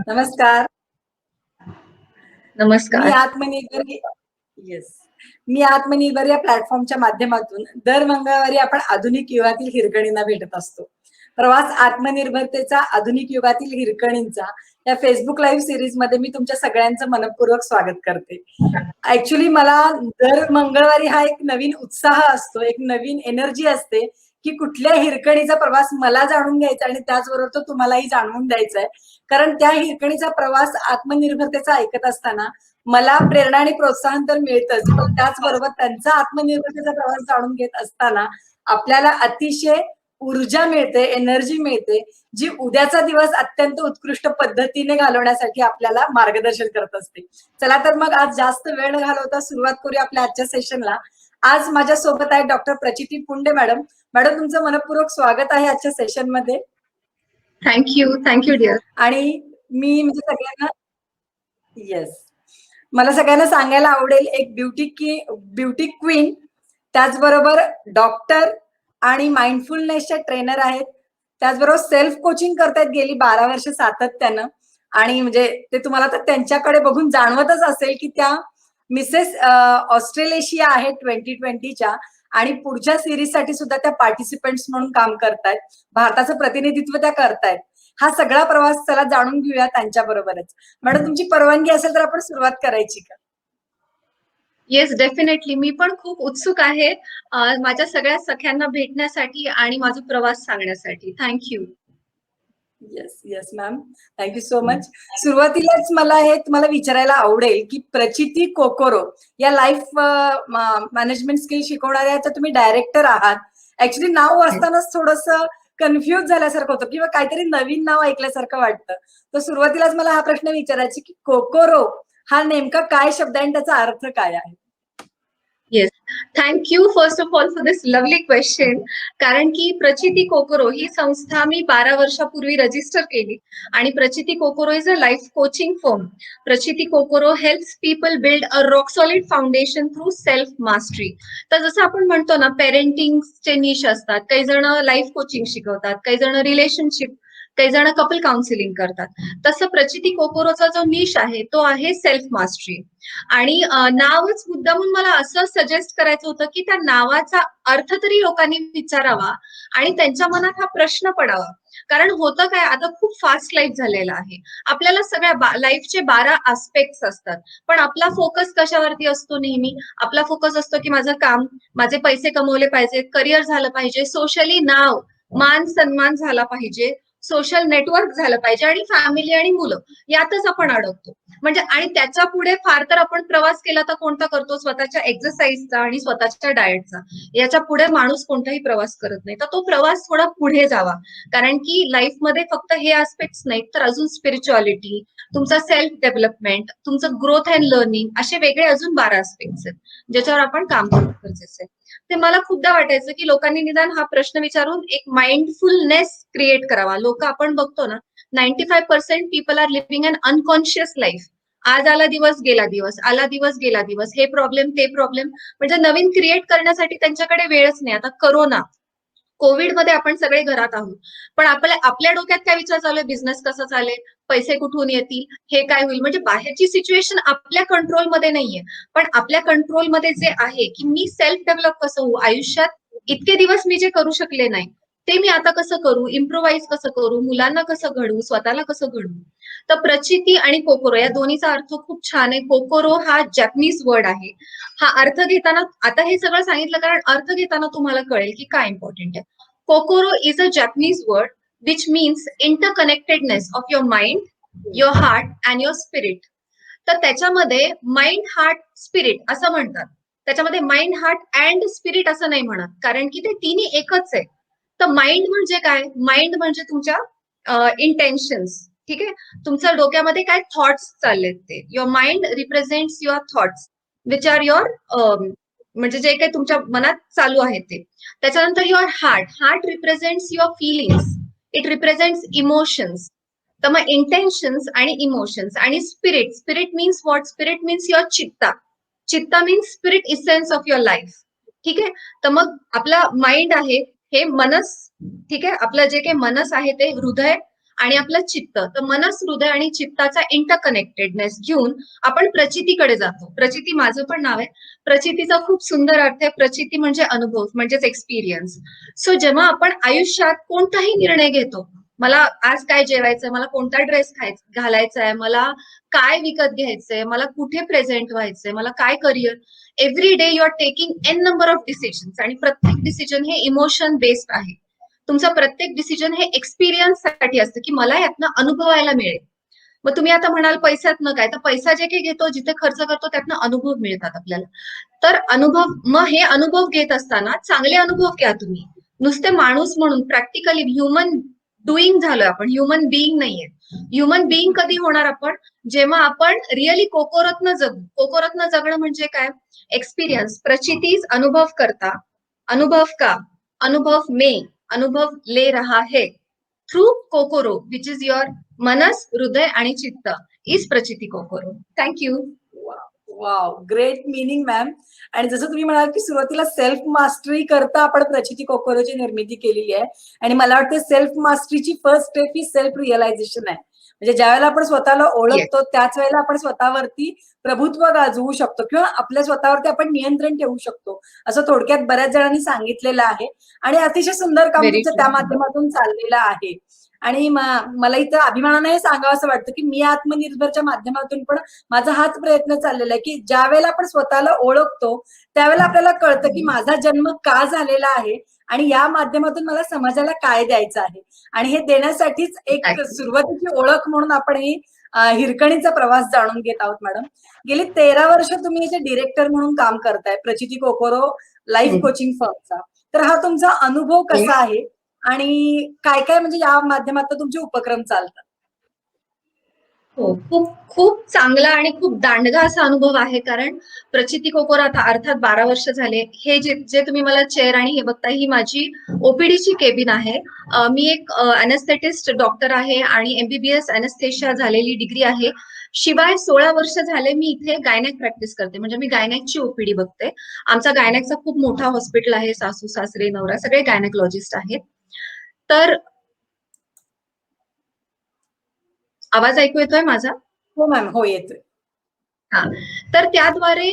नमस्कार. मी नमस्कार. आत्मनिर्भर येस मी आत्मनिर्भर या प्लॅटफॉर्मच्या माध्यमातून दर मंगळवारी आपण आधुनिक युगातील हिरकणींना भेटत असतो. प्रवास आत्मनिर्भरतेचा आधुनिक युगातील हिरकणींचा या फेसबुक लाईव्ह सिरीज मध्ये मी तुमच्या सगळ्यांचं मनपूर्वक स्वागत करते. ऍक्च्युली मला दर मंगळवारी हा एक नवीन उत्साह असतो, एक नवीन एनर्जी असते की कुठल्या हिरकणीचा प्रवास मला जाणून घ्यायचा आणि त्याचबरोबर तो तुम्हालाही जाणून द्यायचा आहे. कारण त्या हिरकणीचा प्रवास आत्मनिर्भरतेचा ऐकत असताना मला प्रेरणा आणि प्रोत्साहन तर मिळतच, पण त्याचबरोबर त्यांचा आत्मनिर्भरतेचा प्रवास जाणून घेत असताना आपल्याला अतिशय ऊर्जा मिळते, एनर्जी मिळते, जी उद्याचा दिवस अत्यंत उत्कृष्ट पद्धतीने घालवण्यासाठी आपल्याला मार्गदर्शन करत असते. चला तर मग आज जास्त वेळ न घालवता सुरुवात करूया आपल्या आजच्या सेशनला. आज माझ्या सोबत आहे डॉक्टर प्रचिती पुंडे मॅडम. मॅडम तुमचं मनपूर्वक स्वागत आहे आजच्या सेशन मध्ये. Thank you dear. आणि मी म्हणजे सगळ्यांना येस मला सगळ्यांना सांगायला आवडेल, एक ब्युटी क्वीन, त्याचबरोबर डॉक्टर आणि माइंडफुलनेसच्या ट्रेनर आहेत, त्याचबरोबर सेल्फ कोचिंग करतायत गेली 12 वर्ष सातत्यानं. आणि म्हणजे ते तुम्हाला तर त्यांच्याकडे बघून जाणवतच असेल की त्या मिसेस ऑस्ट्रेलेशिया आहेत 2020च्या, आणि पुढच्या सिरीजसाठी सुद्धा त्या पार्टिसिपंट्स म्हणून काम करतायत, भारताचं प्रतिनिधित्व त्या करतायत. हा सगळा प्रवास चला जाणून घेऊया त्यांच्या बरोबरच. मॅडम तुमची परवानगी असेल तर आपण सुरुवात करायची का? Yes, definitely. मी पण खूप उत्सुक आहे माझ्या सगळ्या सख्यांना भेटण्यासाठी आणि माझा प्रवास सांगण्यासाठी. Thank you. Yes yes ma'am, thank you so much. सुरुवातीलाच मला हे तुम्हाला विचारायला आवडेल की प्रचिती कोकोरो या लाईफ मॅनेजमेंट स्किल शिकवणाऱ्याचा तुम्ही डायरेक्टर आहात. ऍक्च्युली नाव असतानाच थोडस कन्फ्युज झाल्यासारखं होतं किंवा काहीतरी नवीन नाव ऐकल्यासारखं वाटतं. तर सुरुवातीलाच मला हा प्रश्न विचारायचा की कोकोरो हा नेमका काय शब्द आहे आणि त्याचा अर्थ काय आहे? Yes, thank you first of all for this lovely question. कारण की प्रचिती कोकोरो ही संस्था मी 12 वर्षापूर्वी रजिस्टर केली आणि Prachiti Kokoro is a life coaching firm. Prachiti Kokoro helps people build a rock solid foundation through self mastery. तर जसं आपण म्हणतो ना, पेरेंटिंगचे निश असतात, काही जण लाईफ कोचिंग शिकवतात, काही जण रिलेशनशिप, काही जण कपल काउन्सिलिंग करतात. तसं प्रचिती कोकोरोचा जो निश आहे तो आहे सेल्फ मास्टरी. आणि नावच मुद्दामून मला असं सजेस्ट करायचं होतं की त्या नावाचा अर्थ तरी लोकांनी विचारावा आणि त्यांच्या मनात हा प्रश्न पडावा. कारण होतं काय, आता खूप फास्ट लाईफ झालेला आहे. आपल्याला सगळ्या लाईफचे 12 आस्पेक्ट्स असतात, पण आपला फोकस कशावरती असतो नेहमी? आपला फोकस असतो की माझं काम, माझे पैसे कमवले पाहिजे, करिअर झालं पाहिजे, सोशली नाव, मान सन्मान झाला पाहिजे, सोशल नेटवर्क झालं पाहिजे आणि फॅमिली आणि मुलं, यातच आपण अडकतो. म्हणजे आणि त्याच्या पुढे फार तर आपण प्रवास केला तर कोणता करतो? स्वतःच्या एक्सरसाइजचा आणि स्वतःच्या डाएटचा. याच्या पुढे माणूस कोणताही प्रवास करत नाही. तर तो प्रवास थोडा पुढे जावा, कारण की लाईफमध्ये फक्त हे आस्पेक्ट्स नाहीत, तर अजून स्पिरिच्युअलिटी, तुमचा सेल्फ डेव्हलपमेंट, तुमचं ग्रोथ अँड लर्निंग, असे वेगळे अजून 12 आस्पेक्ट्स आहेत ज्याच्यावर आपण काम करणं गरजेचं आहे. ते मला खूपदा वाटायचं की लोकांनी निदान हा प्रश्न विचारून एक माइंडफुलनेस क्रिएट करावा. लोक आपण बघतो ना, 95% पीपल आर लिव्हिंग अन अनकॉन्शियस लाईफ. आज आला दिवस गेला दिवस, आला दिवस गेला दिवस, हे प्रॉब्लेम ते प्रॉब्लेम, म्हणजे नवीन क्रिएट करण्यासाठी त्यांच्याकडे वेळच नाही. आता कोरोना, कोविड मध्ये आपण सगळे घरात आहोत, पण आपल्या डोक्यात काय विचार चालू आहे? बिझनेस कसा चालेल, पैसे कुठून येतील, हे काय होईल? म्हणजे बाहेरची सिच्युएशन आपल्या कंट्रोलमध्ये नाहीये, पण आपल्या कंट्रोलमध्ये जे आहे की मी सेल्फ डेव्हलप कसं होऊ आयुष्यात. इतके दिवस मी जे करू शकले नाही ते मी आता कसं करू, इम्प्रोव्हाइज कसं करू, मुलांना कसं घडवू, स्वतःला कसं घडवू. तर प्रचिती आणि कोकोरो या दोन्हीचा अर्थ खूप छान आहे. कोकोरो हा जॅपनीज वर्ड आहे. हा अर्थ घेताना, आता हे सगळं सांगितलं कारण अर्थ घेताना तुम्हाला कळेल की काय इम्पॉर्टंट आहे. Kokoro is a Japanese word which means interconnectedness of your mind, your heart and your spirit. तर त्याच्यामध्ये माइंड, हार्ट, स्पिरिट असं म्हणतात. त्याच्यामध्ये माइंड, हार्ट अँड स्पिरिट असं नाही म्हणत, कारण की ते तिन्ही एकच आहे. तर माइंड म्हणजे काय? माइंड म्हणजे तुमच्या इंटेन्शन्स, ठीक आहे, तुमच्या डोक्यामध्ये काय थॉट्स चाललेत ते. Your mind represents your thoughts which are your, म्हणजे जे काही तुमच्या मनात चालू आहे ते. त्याच्यानंतर your heart, heart represents your feelings, it represents emotions. तर मग इंटेन्शन्स आणि इमोशन्स. आणि spirit, spirit means what? Spirit means your chitta. Chitta means spirit essence of your life, ठीक आहे. तर मग आपला माइंड आहे हे मनस, ठीक आहे, आपलं जे काही मनस आहे ते हृदय, आणि आपलं चित्त. तर मनस, हृदय आणि चित्ताचा इंटरकनेक्टेडनेस घेऊन आपण प्रचितीकडे जातो. प्रचिती माझं पण नाव आहे. प्रचितीचा खूप सुंदर अर्थ आहे. प्रचिती म्हणजे अनुभव, म्हणजेच एक्सपिरियन्स. सो जेव्हा आपण आयुष्यात कोणताही निर्णय घेतो, मला आज काय जेवायचंय, मला कोणता ड्रेस घालायचा आहे, मला काय विकत घ्यायचंय, मला कुठे प्रेझेंट व्हायचंय, मला काय career, every day you are taking an number of decisions आणि प्रत्येक डिसिजन हे इमोशन बेस्ड आहे. तुमचा प्रत्येक डिसिजन हे एक्सपिरियन्स साठी असतं की मला यातनं अनुभवायला मिळेल. मग तुम्ही आता म्हणाल पैशातनं काय, तर पैसा जे काही घेतो, जिथे खर्च करतो त्यातनं अनुभव मिळतात आपल्याला. तर अनुभव, मग हे अनुभव घेत असताना चांगले अनुभव घ्या तुम्ही. नुसते माणूस म्हणून प्रॅक्टिकली ह्युमन डुईंग झालोय आपण, ह्युमन बिईंग नाहीये. ह्युमन बिईंग कधी होणार आपण, जेव्हा आपण रिअली कोकोरत्न जगू. कोकोरत्न जगणं म्हणजे काय, एक्सपिरियन्स, प्रचितीज अनुभव करता, अनुभव का, अनुभव में, अनुभव ले रहा है through Kokoro which is your मनस, हृदय आणि चित्त is Prachiti Kokoro. Thank you. Wow, great meaning ma'am. आणि जसं तुम्ही म्हणाल की सुरुवातीला सेल्फ मास्टरी करता आपण प्रचिती कोकोरोची निर्मिती केलेली आहे, आणि मला वाटतं सेल्फ मास्टरीची फर्स्ट स्टेप ही सेल्फ रिअलायझेशन आहे. म्हणजे ज्यावेळेला आपण स्वतःला ओळखतो त्याच वेळेला आपण स्वतःवरती प्रभुत्व गाजवू शकतो किंवा आपल्या स्वतःवरती आपण नियंत्रण ठेवू शकतो, असं थोडक्यात बऱ्याच जणांनी सांगितलेलं आहे. आणि अतिशय सुंदर काम व्हेरी तुमचं ट्रू. त्या माध्यमातून चाललेलं आहे. आणि मला इथं अभिमानाने हे सांगावं असं वाटतं की मी आत्मनिर्भरच्या माध्यमातून पण माझा हाच प्रयत्न चाललेला आहे की ज्या वेळेला आपण स्वतःला ओळखतो त्यावेळेला आपल्याला कळतं की माझा जन्म का झालेला आहे आणि या माध्यमातून मला समाजाला काय द्यायचं आहे. आणि हे देण्यासाठीच एक सुरुवातीची ओळख म्हणून आपण ही हिरकणीचा प्रवास जाणून घेत आहोत. मॅडम, गेली 13 वर्ष तुम्ही इथे डिरेक्टर म्हणून काम करताय प्रचिती कोकोरो लाईफ कोचिंग फर्मचा. तर हा तुमचा अनुभव कसा आहे आणि काय काय म्हणजे या माध्यमातून तुमचे उपक्रम चालतात? हो, खूप खूप चांगला आणि खूप दांडगा असा अनुभव आहे. कारण प्रचिती कोकोरो आता अर्थात 12 वर्ष झाले. हे जे जे तुम्ही मला चेअर आणि हे बघताय, ही माझी ओपीडीची केबिन आहे. मी एक अनेस्थेटिस्ट डॉक्टर आहे आणि एमबीबीएस अनेस्थेशिया झालेली डिग्री आहे. शिवाय 16 वर्ष झाले मी इथे गायनॅक प्रॅक्टिस करते. म्हणजे मी गायनॅकची ओपीडी बघते. आमचा गायनॅकचा खूप मोठा हॉस्पिटल आहे. सासू सासरे नवरा सगळे गायनॅकॉलॉजिस्ट आहेत. तर आवाज ऐकू येतोय माझा? हो मॅम, हो येतोय. हा, तर त्याद्वारे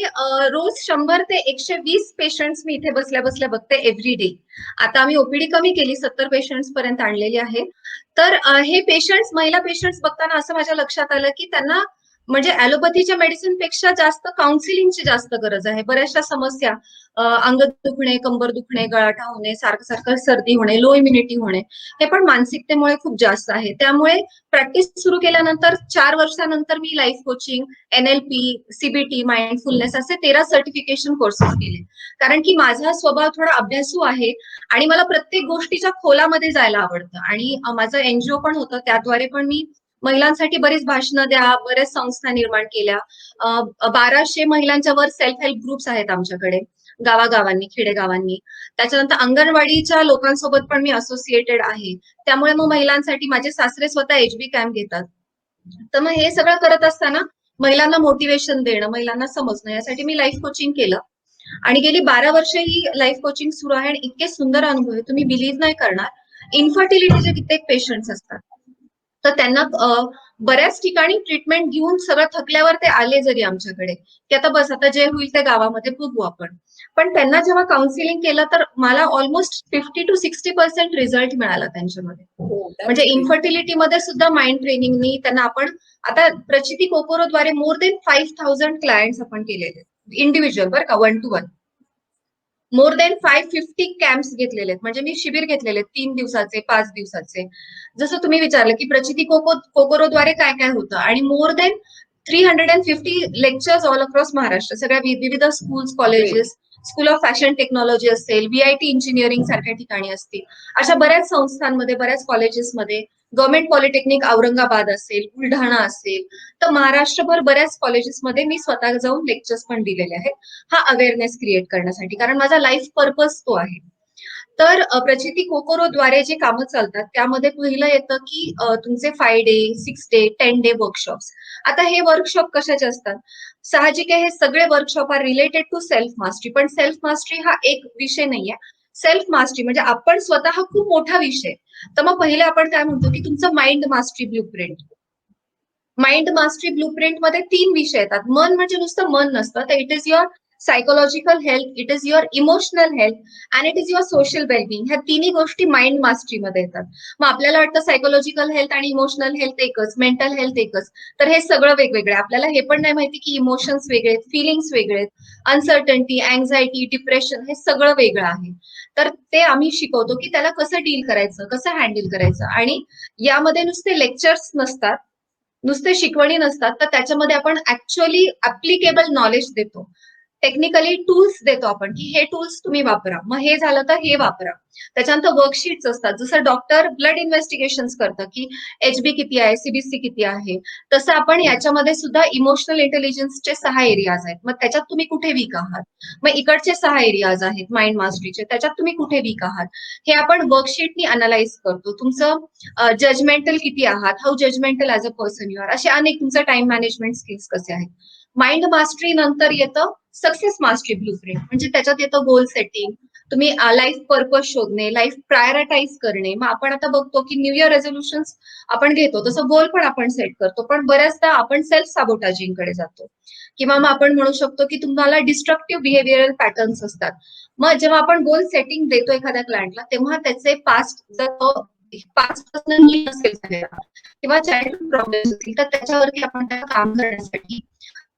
रोज 100 ते 120 पेशंट्स मी इथे बसल्या बसल्या बघते एव्हरी डे. आता आम्ही ओपीडी कमी केली, 70 पेशंट्स पर्यंत आणलेली आहे. तर हे पेशंट्स, महिला पेशंट्स बघताना असं माझ्या लक्षात आलं की त्यांना म्हणजे ऍलोपॅथीच्या मेडिसिन पेक्षा जास्त काउन्सिलिंगची जास्त गरज आहे. बऱ्याचशा समस्या, अंग दुखणे, कंबर दुखणे, गळाटा होणे, सारखं सारखं सर्दी होणे, लो इम्युनिटी होणे, हे पण मानसिकतेमुळे खूप जास्त आहे. त्यामुळे प्रॅक्टिस सुरू केल्यानंतर 4 वर्षानंतर मी life coaching, NLP, CBT, mindfulness असे 13 सर्टिफिकेशन कोर्सेस केले. कारण की माझा स्वभाव थोडा अभ्यासू आहे आणि मला प्रत्येक गोष्टीच्या खोलामध्ये जायला आवडतं. आणि माझं एनजीओ पण होतं, त्याद्वारे पण मी महिलांसाठी बरीच भाषणं द्या, बऱ्याच संस्था निर्माण केल्या. 1200 महिलांच्या वर सेल्फ हेल्प ग्रुप्स आहेत आमच्याकडे गावागावांनी, खेडेगावांनी. त्याच्यानंतर अंगणवाडीच्या लोकांसोबत पण मी असोसिएटेड आहे. त्यामुळे मग महिलांसाठी माझे सासरे स्वतः एचबी कॅम्प घेतात. तर मग हे सगळं करत असताना महिलांना मोटिवेशन देणं, महिलांना समजणं, यासाठी मी लाईफ कोचिंग केलं. आणि गेली 12 वर्ष ही लाईफ कोचिंग सुरू आहे आणि इतके सुंदर अनुभव आहे, तुम्ही बिलीव्ह नाही करणार. इन्फर्टिलिटीचे कित्येक पेशंट्स असतात, तर त्यांना बऱ्याच ठिकाणी ट्रीटमेंट घेऊन सगळं थकल्यावर ते आले जरी आमच्याकडे, की आता बस, आता जे होईल ते गावामध्ये बघू आपण. पण त्यांना जेव्हा काउन्सिलिंग केलं तर मला ऑलमोस्ट 50 to 60% रिझल्ट मिळाला त्यांच्यामध्ये. म्हणजे इन्फर्टिलिटीमध्ये सुद्धा माइंड ट्रेनिंगनी त्यांना आपण आता प्रचिती कोकोरोद्वारे मोर देन 5000 क्लायंट्स आपण केलेले, इंडिव्हिज्युअल बरं का, 1 to 1. मोर देन 550 कॅम्प्स घेतलेले आहेत. म्हणजे मी शिबिर घेतलेले 3 दिवसाचे, 5 दिवसाचे. जसं तुम्ही विचारलं की प्रचिती कोकोरोद्वारे काय काय होतं, आणि more than 350 lectures all across Maharashtra, सगळ्या विविध schools, colleges, school of fashion technology असेल, VIT इंजिनिअरिंग सारख्या ठिकाणी असतील, अशा बऱ्याच संस्थांमध्ये, बऱ्याच कॉलेजेसमध्ये, गव्हर्नमेंट पॉलिटेक्निक औरंगाबाद असेल, बुलढाणा असेल, तर महाराष्ट्रभर बऱ्याच कॉलेजेसमध्ये मी स्वतः जाऊन लेक्चर्स पण दिलेले आहेत, हा अवेअरनेस क्रिएट करण्यासाठी. कारण माझा लाईफ पर्पज तो आहे. तर प्रचिती कोकोरोद्वारे जे कामं चालतात त्यामध्ये पहिलं येतं की तुमचे 5 डे, 6 डे, 10 डे वर्कशॉप्स. आता हे वर्कशॉप कशाचे असतात? साहजिक आहे, हे सगळे workshop are related to self mastery. पण सेल्फ मास्टरी हा एक विषय नाहीये. सेल्फ मास्टरी म्हणजे आपण स्वतः खूप मोठा विषय. तर मग पहिले आपण काय म्हणतो की तुमचं mind mastery blueprint. Mind mastery blueprint मध्ये 3 विषय येतात. मन म्हणजे नुसतं मन नसतं, तर it is your psychological health, it is your emotional health and it is your social wellbeing. ह्या तिन्ही गोष्टी माइंड मास्टरी मध्ये येतात. मग आपल्याला वाटतं सायकोलॉजिकल हेल्थ आणि इमोशनल हेल्थ एकच, मेंटल हेल्थ एकच. तर हे सगळं वेगवेगळं आहे. आपल्याला हे पण नाही माहिती की इमोशन्स वेगळे आहेत, फिलिंग्स वेगळे आहेत, अनसर्टन्टी, अँझायटी, डिप्रेशन हे सगळं वेगळं आहे. तर ते आम्ही शिकवतो की त्याला कसं डील करायचं, कसं हँडल करायचं. आणि यामध्ये नुसते लेक्चर्स नसतात, नुसते शिकवणी नसतात, तर त्याच्यामध्ये आपण ऍक्च्युअली ऍप्लिकेबल नॉलेज देतो. टेक्निकली टूल्स देतो आपण की हे टूल्स तुम्ही वापरा. मग हे झालं तर हे वापरा. त्याच्यानंतर वर्कशीट्स असतात. जसं डॉक्टर ब्लड इन्व्हेस्टिगेशन करतं की एचबी किती आहे, सीबीसी किती आहे. तसं आपण याच्यामध्ये सुद्धा इमोशनल इंटेलिजन्सचे 6 एरियाज आहेत. मग त्याच्यात तुम्ही कुठे वीक आहात. मग इकडचे 6 एरियाज आहेत माइंड मास्टरीचे, त्याच्यात तुम्ही कुठे वीक आहात. हे आपण वर्कशीटनी अनालाइज करतो. तुमचं जजमेंटल किती आहात, how judgemental as a person you are, असे अनेक तुमचं टाइम मॅनेजमेंट स्किल्स कसे आहेत. माइंड मास्टरी नंतर येतं सक्सेस मास्टरी ब्लूप्रिंट, म्हणजे त्याच्यात येतं गोल सेटिंग, तुम्ही लाईफ पर्पज शोधणे, लाईफ प्रायोरिटाईज करणे. मग आपण आता बघतो की न्यू इयर रेझोल्युशन्स आपण घेतो, तसं गोल पण आपण सेट करतो, पण बऱ्याचदा आपण सेल्फ साबोटाजिंग कडे जातो. किंवा मग आपण म्हणू शकतो की तुम्हाला डिस्ट्रक्टिव्ह बिहेवियरल पॅटर्न्स असतात. मग जेव्हा आपण गोल सेटिंग देतो एखाद्या क्लायंटला, तेव्हा त्याचे पास्ट जर पास्ट पर्सनल नीड असेल किंवा चाइल्डहुड प्रॉब्लेम्स असतील, तर त्याच्यावरती आपण त्याला काम करण्यासाठी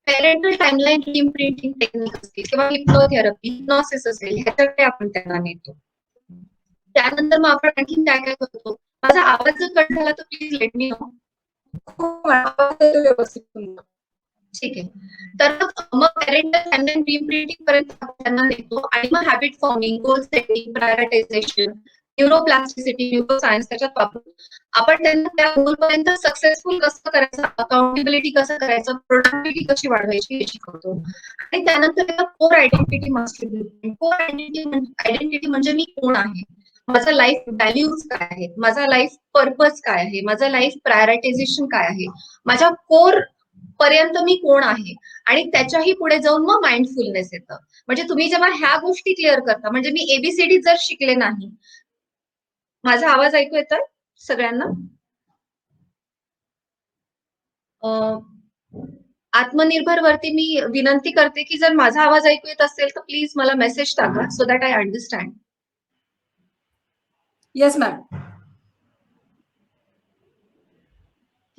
पेरेंटल टाइमलाईन इम्प्रिंटिंग टेक्निक असतील किंवा हिप्नोथेरपी, हिप्नॉसिस असेल, ह्याच्याकडे आपण त्यांना नेतो. त्यानंतर मग आपण आणखी काय काय करतो. माझा आवाज जर कट झाला तर प्लीज लेट मी नो. व्यवस्थित. ठीक आहे. तर मग पेरेंटल टाइमलाईन इम्प्रिंटिंग पर्यंत आपण त्यांना नेतो आणि मग habit forming, goal setting, prioritisation, neuroplasticity, neuroscience त्याच्यात वापरून आपण त्यांना त्या गोल पर्यंत सक्सेसफुल कसं करायचं, अकाउंटेबिलिटी कसं करायचं, प्रोडक्टिव्हिटी कशी वाढवायची हे शिकवतो. आणि त्यानंतर core identity mastery. Core identity म्हणजे मी कोण आहे, माझा लाईफ व्हॅल्यूज काय आहेत, माझा लाईफ पर्पज काय आहे, माझा लाईफ प्रायोरिटायझेशन काय आहे, माझ्या कोर पर्यंत मी कोण आहे. आणि त्याच्याही पुढे जाऊन मग माइंडफुलनेस येतं. म्हणजे तुम्ही जेव्हा ह्या गोष्टी क्लिअर करता, म्हणजे मी एबीसीडी जर शिकले नाही. माझा आवाज ऐकू येतोय सगळ्यांना? आत्मनिर्भर वरती मी विनंती करते की जर माझा आवाज ऐकू येत असेल तर प्लीज मला मेसेज टाका so that I understand. Yes ma'am.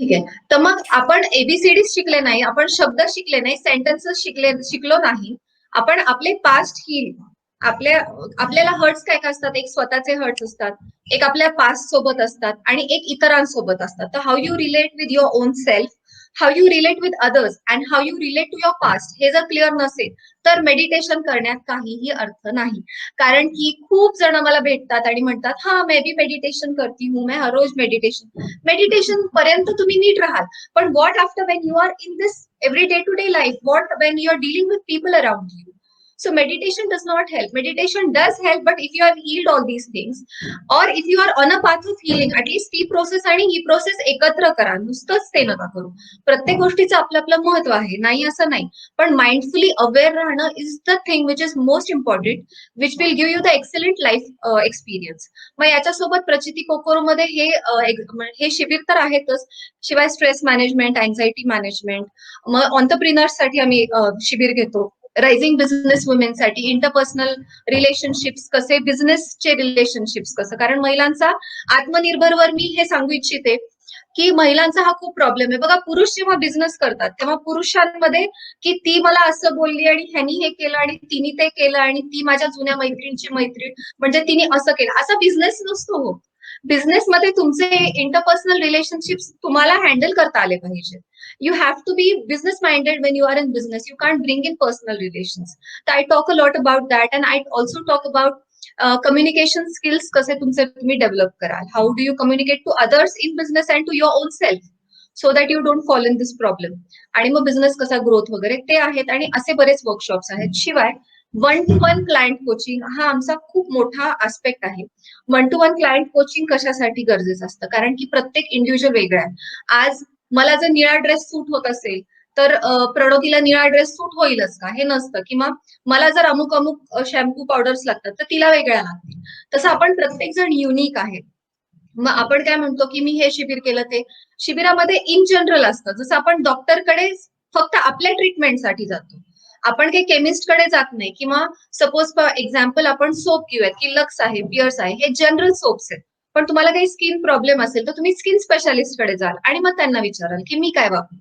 ठीक आहे. तर मग आपण एबीसीडी शिकले नाही, आपण शब्द शिकले नाही, सेंटेन्सेस शिकलो नाही. आपण आपले पास्ट हील, आपल्याला हर्ट्स काय काय असतात, एक स्वतःचे हर्ट्स असतात, एक आपल्या पास्ट सोबत असतात आणि एक इतरांसोबत असतात. तर how you relate with your own self, how you relate with others and how you relate to your past, हे जर क्लिअर नसेल तर मेडिटेशन करण्यात काहीही अर्थ नाही. कारण की खूप जण मला भेटतात आणि म्हणतात हा मैं भी मेडिटेशन करती हूँ, मैं हर रोज मेडिटेशन पर्यंत तुम्ही नीट राहाल, पण what after when you are in this every day to day life, what when you are dealing with people around you. So meditation does not help. Meditation does help, but if you have healed all these things, or if you are on a path of healing, at least ती process आणि ही process एकत्र करा. नुसतंच ते नका करू. प्रत्येक गोष्टीचं आपलं आपलं महत्व आहे, नाही असं नाही. पण माइंडफुली अवेअर राहणं is the thing which is most important, which will give you the excellent life experience. मग याच्यासोबत प्रचिती कोकोरोमध्ये हे शिबिर तर आहेतच, शिवाय स्ट्रेस मॅनेजमेंट, अँझायटी मॅनेजमेंट, मग ऑन्टरप्रिनर्ससाठी आम्ही शिबिर घेतो. रायझिंग बिझनेस वुमेनसाठी इंटरपर्सनल रिलेशनशिप्स कसे, बिझनेसचे रिलेशनशिप्स कसं. कारण महिलांचा आत्मनिर्भरवर मी हे सांगू इच्छिते की महिलांचा हा खूप प्रॉब्लेम आहे. बघा, पुरुष जेव्हा बिझनेस करतात तेव्हा पुरुषांमध्ये की ती मला असं बोलली आणि ह्यानी हे केलं आणि तिने ते केलं आणि ती माझ्या जुन्या मैत्रिणीची मैत्रीण म्हणजे तिने असं केलं, असा बिझनेस नसतो हो. बिझनेसमध्ये तुमचे इंटरपर्सनल रिलेशनशिप्स तुम्हाला हँडल करता आले पाहिजे. You have to be business minded when you are in business. You can't bring in personal relations. So I talk a lot about that, and I also talk about communication skills कसे तुमचे तुम्ही develop कराल. How do you communicate to others in business and to your own self, so that you don't fall in this problem. आणि मग business कसा growth वगैरे ते आहेत आणि असे बरेच वर्कशॉप्स आहेत. शिवाय 1-to-1 क्लायंट कोचिंग हा आमचा खूप मोठा आस्पेक्ट आहे. 1-to-1 क्लायंट कोचिंग कशासाठी गरजेचं असतं, कारण की प्रत्येक इंडिव्हिज्युअल वेगळा आहे. आज मला जर निळा ड्रेस सूट होत असेल तर प्रणोतीला निळा ड्रेस सूट होईलच का, हे नसतं. किंवा मला जर अमुक अमुक शॅम्पू पावडर्स लागतात तर तिला वेगळ्या लागतील. तसं आपण प्रत्येक जण युनिक आहे. मग आपण काय म्हणतो की मी हे शिबिर केलं, ते शिबिरामध्ये इन जनरल असतं. जसं आपण डॉक्टरकडे फक्त आपल्या ट्रीटमेंटसाठी जातो, आपण काही केमिस्टकडे जात नाही. किंवा सपोज एक्झाम्पल आपण सोप घेऊयात की लक्स आहे, पिअर्स आहे, हे जनरल सोप्स आहेत. पण तुम्हाला काही स्किन प्रॉब्लेम असेल तर तुम्ही स्किन स्पेशालिस्टकडे जाल आणि मग त्यांना विचाराल की मी काय वापरू.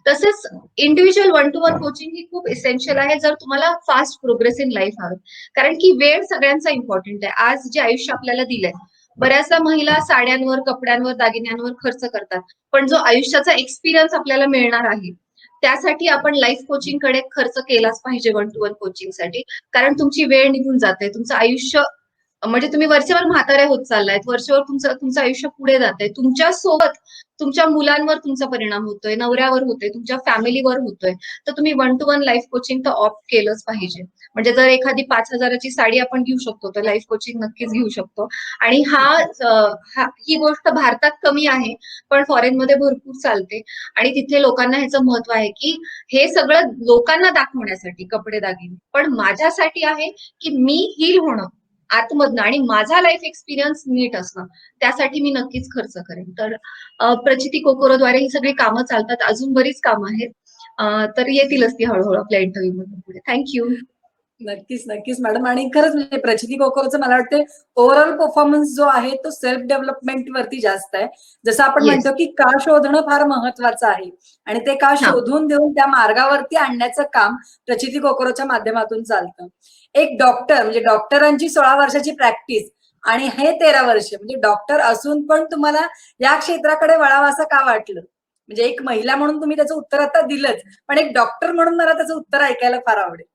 तसंच individual one to one coaching ही खूप इसेन्शियल आहे जर तुम्हाला फास्ट प्रोग्रेस इन लाईफ हवं. कारण की वेळ सगळ्यांचा इम्पॉर्टंट आहे. आज जे आयुष्य आपल्याला दिलंय, बऱ्याचदा महिला साड्यांवर, कपड्यांवर, दागिन्यांवर खर्च करतात. पण जो आयुष्याचा एक्सपिरियन्स आपल्याला मिळणार आहे, त्यासाठी आपण लाईफ कोचिंगकडे खर्च केलाच पाहिजे वन टू वन कोचिंगसाठी. कारण तुमची वेळ निघून जाते, तुमचं आयुष्य म्हणजे तुम्ही वरच्यावर म्हातारे होत चाललायत, वरच्यावर तुमचं आयुष्य पुढे जातंय. तुमच्या सोबत तुमच्या मुलांवर तुमचा परिणाम होतोय, नवऱ्यावर होतोय, तुमच्या फॅमिलीवर होतोय. तर तुम्ही one to one life coaching तर ऑप्ट केलंच पाहिजे. म्हणजे जर एखादी 5,000ची साडी आपण घेऊ शकतो, तर लाईफ कोचिंग नक्कीच घेऊ शकतो. आणि ही गोष्ट भारतात कमी आहे, पण फॉरेनमध्ये भरपूर चालते. आणि तिथे लोकांना ह्याचं महत्व आहे की हे सगळं लोकांना दाखवण्यासाठी कपडे दागिने, पण माझ्यासाठी आहे की मी हील होणं आतमधनं आणि माझा लाईफ एक्सपिरियन्स नीट असणं, त्यासाठी मी नक्कीच खर्च करेन. तर प्रचिती कोकोरोद्वारे ही सगळी कामं चालतात. अजून बरीच कामं आहेत. तर येतीलच ती हळूहळू आपल्या इंटरव्ह्यू मधून पुढे. थँक्यू. नक्कीच, नक्कीच मॅडम. आणि खरंच म्हणजे प्रचिती कोकोरोचं मला वाटते ओव्हरऑल परफॉर्मन्स जो आहे तो सेल्फ डेव्हलपमेंट वरती जास्त आहे. जसं आपण येस. म्हणतो की का शोधणं फार महत्वाचं आहे आणि ते का हा. शोधून देऊन त्या मार्गावरती आणण्याचं काम प्रचिती कोकोरोच्या माध्यमातून चालतं. एक डॉक्टर म्हणजे डॉक्टरांची 16 वर्षाची प्रॅक्टिस आणि हे 13 वर्ष म्हणजे डॉक्टर असून पण तुम्हाला या क्षेत्राकडे वळावं असं का वाटलं? म्हणजे एक महिला म्हणून तुम्ही त्याचं उत्तर आता दिलंच, पण एक डॉक्टर म्हणून मला त्याचं उत्तर ऐकायला फार आवडेल.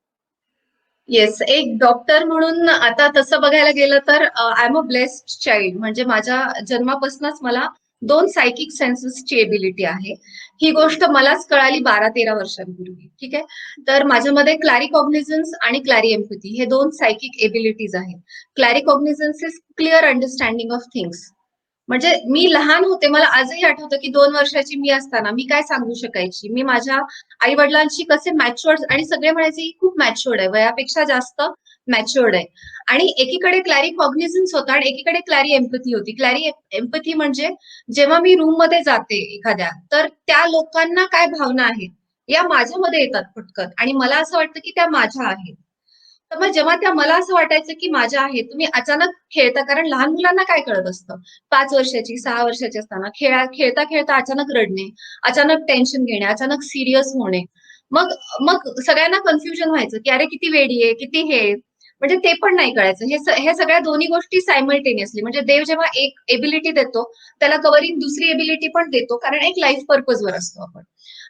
येस, एक डॉक्टर म्हणून आता तसं बघायला गेलं तर I am a blessed child. म्हणजे माझ्या जन्मापासूनच मला 2 सायकिक सेन्सेसची एबिलिटी आहे. ही गोष्ट मलाच कळाली 12-13 वर्षांपूर्वी. ठीक आहे. तर माझ्यामध्ये क्लॅरिकॉग्निझन्स आणि क्लॅरी एम्पॅथी हे 2 सायकिक एबिलिटीज आहेत. Claircognizance is clear understanding of things. म्हणजे मी लहान होते, मला आजही आठवतं की 2 वर्षाची मी असताना मी काय सांगू शकायची. मी माझ्या आई वडिलांशी कसे मॅच्युअर्ड, आणि सगळे म्हणायचे ही खूप मॅच्युअर्ड आहे, वयापेक्षा जास्त मॅच्युअर्ड आहे. आणि एकीकडे क्लॅरी कॉग्निझन्स होता आणि एकीकडे क्लॅरी एम्पथी होती. क्लॅरी एम्पथी म्हणजे जेव्हा मी रूम मध्ये जाते एखाद्या, तर त्या लोकांना काय भावना आहेत या माझ्यामध्ये येतात पटकन, आणि मला असं वाटतं की त्या माझ्या आहेत. तर मग जेव्हा त्या मला असं वाटायचं की माझ्या आहेत, तुम्ही अचानक खेळता, कारण लहान मुलांना काय कळत असतं, 5 वर्षाची 6 वर्षाची असताना खेळता खेळता अचानक रडणे, अचानक टेन्शन घेणे, अचानक सिरियस होणे. मग मग सगळ्यांना कन्फ्युजन व्हायचं की अरे किती वेडी आहे, किती हे, म्हणजे ते पण नाही कळायचं. हे सगळ्या दोन्ही गोष्टी सायमल्टेनियसली, म्हणजे देव जेव्हा एक एबिलिटी देतो त्याला कव्हरिंग दुसरी एबिलिटी पण देतो, कारण एक लाईफ पर्पजवर असतो आपण.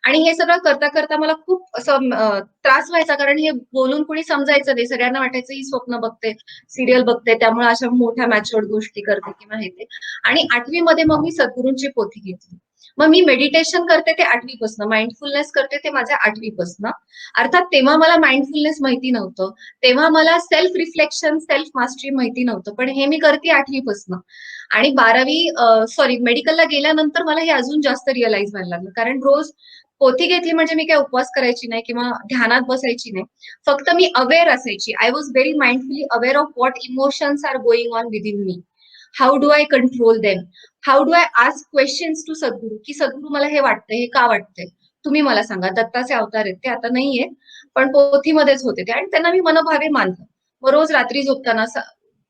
आणि हे सगळं करता करता मला खूप असं त्रास व्हायचा, कारण हे बोलून कुणी समजायचं नाही. सगळ्यांना वाटायचं ही स्वप्न बघते, सिरियल बघते, त्यामुळे अशा मोठ्या मॅच्युअर्ड गोष्टी करते किंवा हे ते. आणि 8वी मध्ये मग मी सद्गुरूंची पोथी घेतली. मग मी मेडिटेशन करते ते 8वी पासून, माइंडफुलनेस करते ते माझ्या 8वी पासून. अर्थात तेव्हा मला माइंडफुलनेस माहिती नव्हतं, तेव्हा मला सेल्फ रिफ्लेक्शन, सेल्फ मास्टरी माहिती नव्हतं, पण हे मी करते 8वी पासून. आणि 12वी मेडिकलला गेल्यानंतर मला हे अजून जास्त रिअलाइज व्हायला लागलं, कारण रोज पोथी घेतली म्हणजे मी काय उपवास करायची नाही किंवा ध्यानात बसायची नाही. फक्त मी अवेअर असायची. I was very mindfully aware of what emotions are going on within me. How do I control them? How do I ask questions to Sadhguru, की सद्गुरू मला हे वाटतंय, हे का वाटतंय? तुम्ही मला सांगा. दत्ताचे अवतार आहेत ते, आता नाहीये, पण पोथीमध्येच होते ते, आणि त्यांना मी मनोभावे मानलं. मग रोज रात्री झोपताना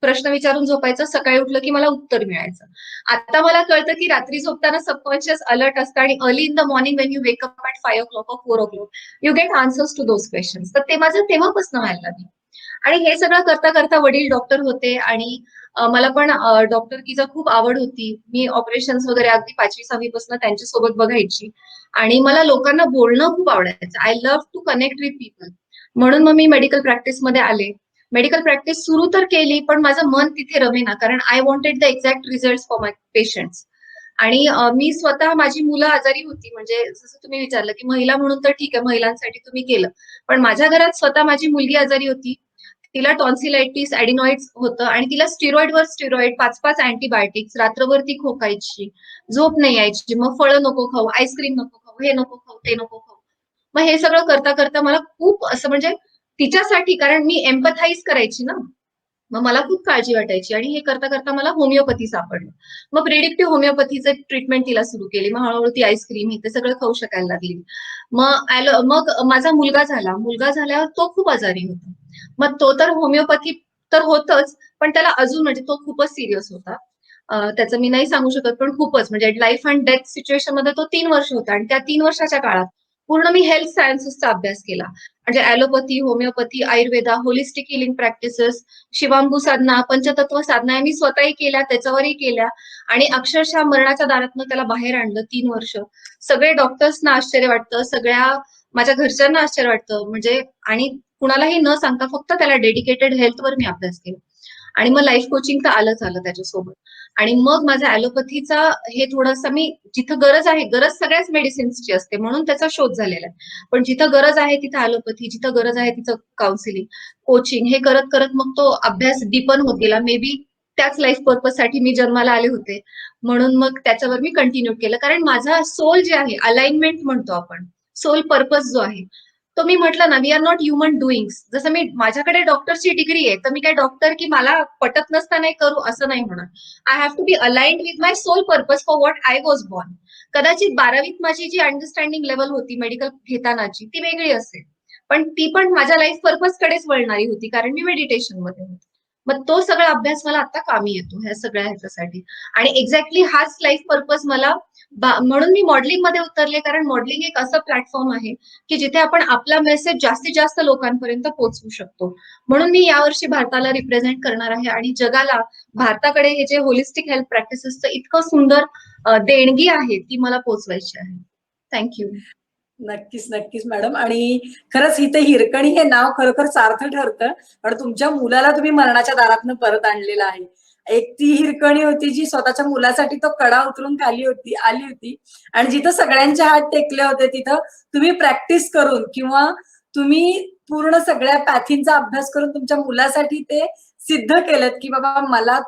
प्रश्न विचारून झोपायचं, सकाळी उठलं की मला उत्तर मिळायचं. आता मला कळतं की रात्री झोपताना सबकॉन्शियस अलर्ट असतं, आणि early in the morning when you wake up at 5 o'clock or 4 o'clock you get answers to those questions. तर ते माझं तेव्हापासून व्हायला लागलं. आणि हे सगळं करता करता वडील डॉक्टर होते, आणि मला पण डॉक्टरकीचा खूप आवड होती. मी ऑपरेशन्स वगैरे अगदी 5वी-6वी पासून त्यांच्यासोबत बघायची, आणि मला लोकांना बोलणं खूप आवडायचं. I love to connect with people. म्हणून मग मी मेडिकल प्रॅक्टिसमध्ये आले. मेडिकल प्रॅक्टिस सुरू तर केली, पण माझं मन तिथे रमेना, कारण I wanted the exact result for my patients. आणि मी स्वतः, माझी मुलं आजारी होती, म्हणजे जसं तुम्ही विचारलं की महिला म्हणून तर ठीक आहे, महिलांसाठी तुम्ही केलं, पण माझ्या घरात स्वतः माझी मुलगी आजारी होती. तिला टॉन्सिलायटिस, ऍडिनॉइड्स होतं, आणि तिला स्टिरॉइडवर स्टिरॉइड, 5-5 अँटीबायोटिक्स, रात्रभर ती खोकायची, झोप नाही यायची. मग फळं नको खाऊ, आईस्क्रीम नको खाऊ, हे नको खाऊ, ते नको खाऊ. मग हे सगळं करता करता मला खूप असं म्हणजे तिच्यासाठी, कारण मी एम्पथाइज करायची ना, मग मला खूप काळजी वाटायची आणि हे करता करता मला होमिओपॅथी सापडलं. मग प्रिडिक्टिव्ह होमिओपॅथीचं ट्रीटमेंट तिला सुरू केली. मग हळूहळू ती आईस्क्रीम हे ते सगळं खाऊ शकायला लागली. मग माझा मुलगा झाला. मुलगा झाल्यावर तो खूप आजारी होता. मग तो तर होमिओपॅथी तर होतच, पण त्याला अजून म्हणजे तो खूपच सीरियस होता. त्याचं मी नाही सांगू शकत, पण खूपच म्हणजे लाईफ एंड डेथ सिच्युएशनमध्ये तो 3 वर्ष होता आणि त्या 3 वर्षाच्या काळात पूर्ण मी हेल्थ सायन्सेसचा अभ्यास केला. म्हणजे allopathy, homeopathy, Ayurveda, holistic healing practices, शिवांबू साधना, पंचतत्व साधना मी स्वतःही केल्या, त्याच्यावरही केल्या आणि अक्षरशः मरणाच्या दारातनं त्याला बाहेर आणलं 3 वर्ष. सगळे डॉक्टर्सना आश्चर्य वाटतं, सगळ्या माझ्या घरच्यांना आश्चर्य वाटतं म्हणजे आणि कुणालाही न सांगता फक्त त्याला डेडिकेटेड हेल्थवर मी अभ्यास केला. आणि मग लाईफ कोचिंग तर आलं त्याच्यासोबत. आणि मग माझा ॲलोपॅथीचा हे थोडंसं मी जिथं गरज आहे, गरज सगळ्याच मेडिसिन्सची असते म्हणून त्याचा शोध झालेला आहे. पण जिथं गरज आहे तिथं ॲलोपॅथी, जिथं गरज आहे तिथं काउन्सिलिंग, कोचिंग हे करत करत मग तो अभ्यास डीपन होत गेला. मे बी त्याच लाईफ पर्पजसाठी मी जन्माला आले होते. म्हणून मग त्याच्यावर मी कंटिन्यू केलं. कारण माझा सोल जे आहे, अलाइनमेंट म्हणतो आपण, सोल पर्पज जो आहे, तो मी म्हटलं ना, वी आर नॉट ह्युमन डुईंग्स. जसं मी माझ्याकडे डॉक्टरची डिग्री आहे, तर मी काय डॉक्टर की मला पटत नसतानाही करू असं नाही होणार. I have to be aligned with my soul purpose for what I was born. कदाचित 12वीत माझी जी अंडरस्टँडिंग लेवल होती मेडिकल घेतानाची ती वेगळी असेल. पण ती पण माझ्या लाईफ पर्पज कडेच वळणारी होती, कारण मी मेडिटेशन मध्ये होते. मग तो सगळा अभ्यास मला आता कामी येतो ह्या सगळ्या ह्याच्यासाठी. आणि एक्झॅक्टली हाच लाईफ पर्पज मला म्हणून मी मॉडेलिंग मध्ये उतरले, कारण मॉडेलिंग एक असं प्लॅटफॉर्म आहे की जिथे आपण आपला मेसेज जास्तीत जास्त लोकांपर्यंत पोहोचवू शकतो. म्हणून मी यावर्षी भारताला रिप्रेझेंट करणार आहे आणि जगाला भारताकडे हे जे होलिस्टिक हेल्थ प्रॅक्टिसेसचं इतकं सुंदर देणगी आहे ती मला पोहोचवायची आहे. थँक्यू. नक्कीच, नक्कीच मॅडम. आणि खरंच इथे हिरकणी हे नाव खरोखर सार्थ ठरतं. कारण तुमच्या मुलाला तुम्ही मरणाच्या दारातनं परत आणलेलं आहे. एक ती हिरकणी होती जी स्वतःच्या मुलासाठी तो कडा उतरून आली होती आणि जिथं सगळ्यांचे हात टेकले होते तिथं तुम्ही प्रॅक्टिस करून किंवा तुम्ही पूर्ण सगळ्या पॅथींचा अभ्यास करून तुमच्या मुलासाठी ते सिद्ध केलत की बाबा मला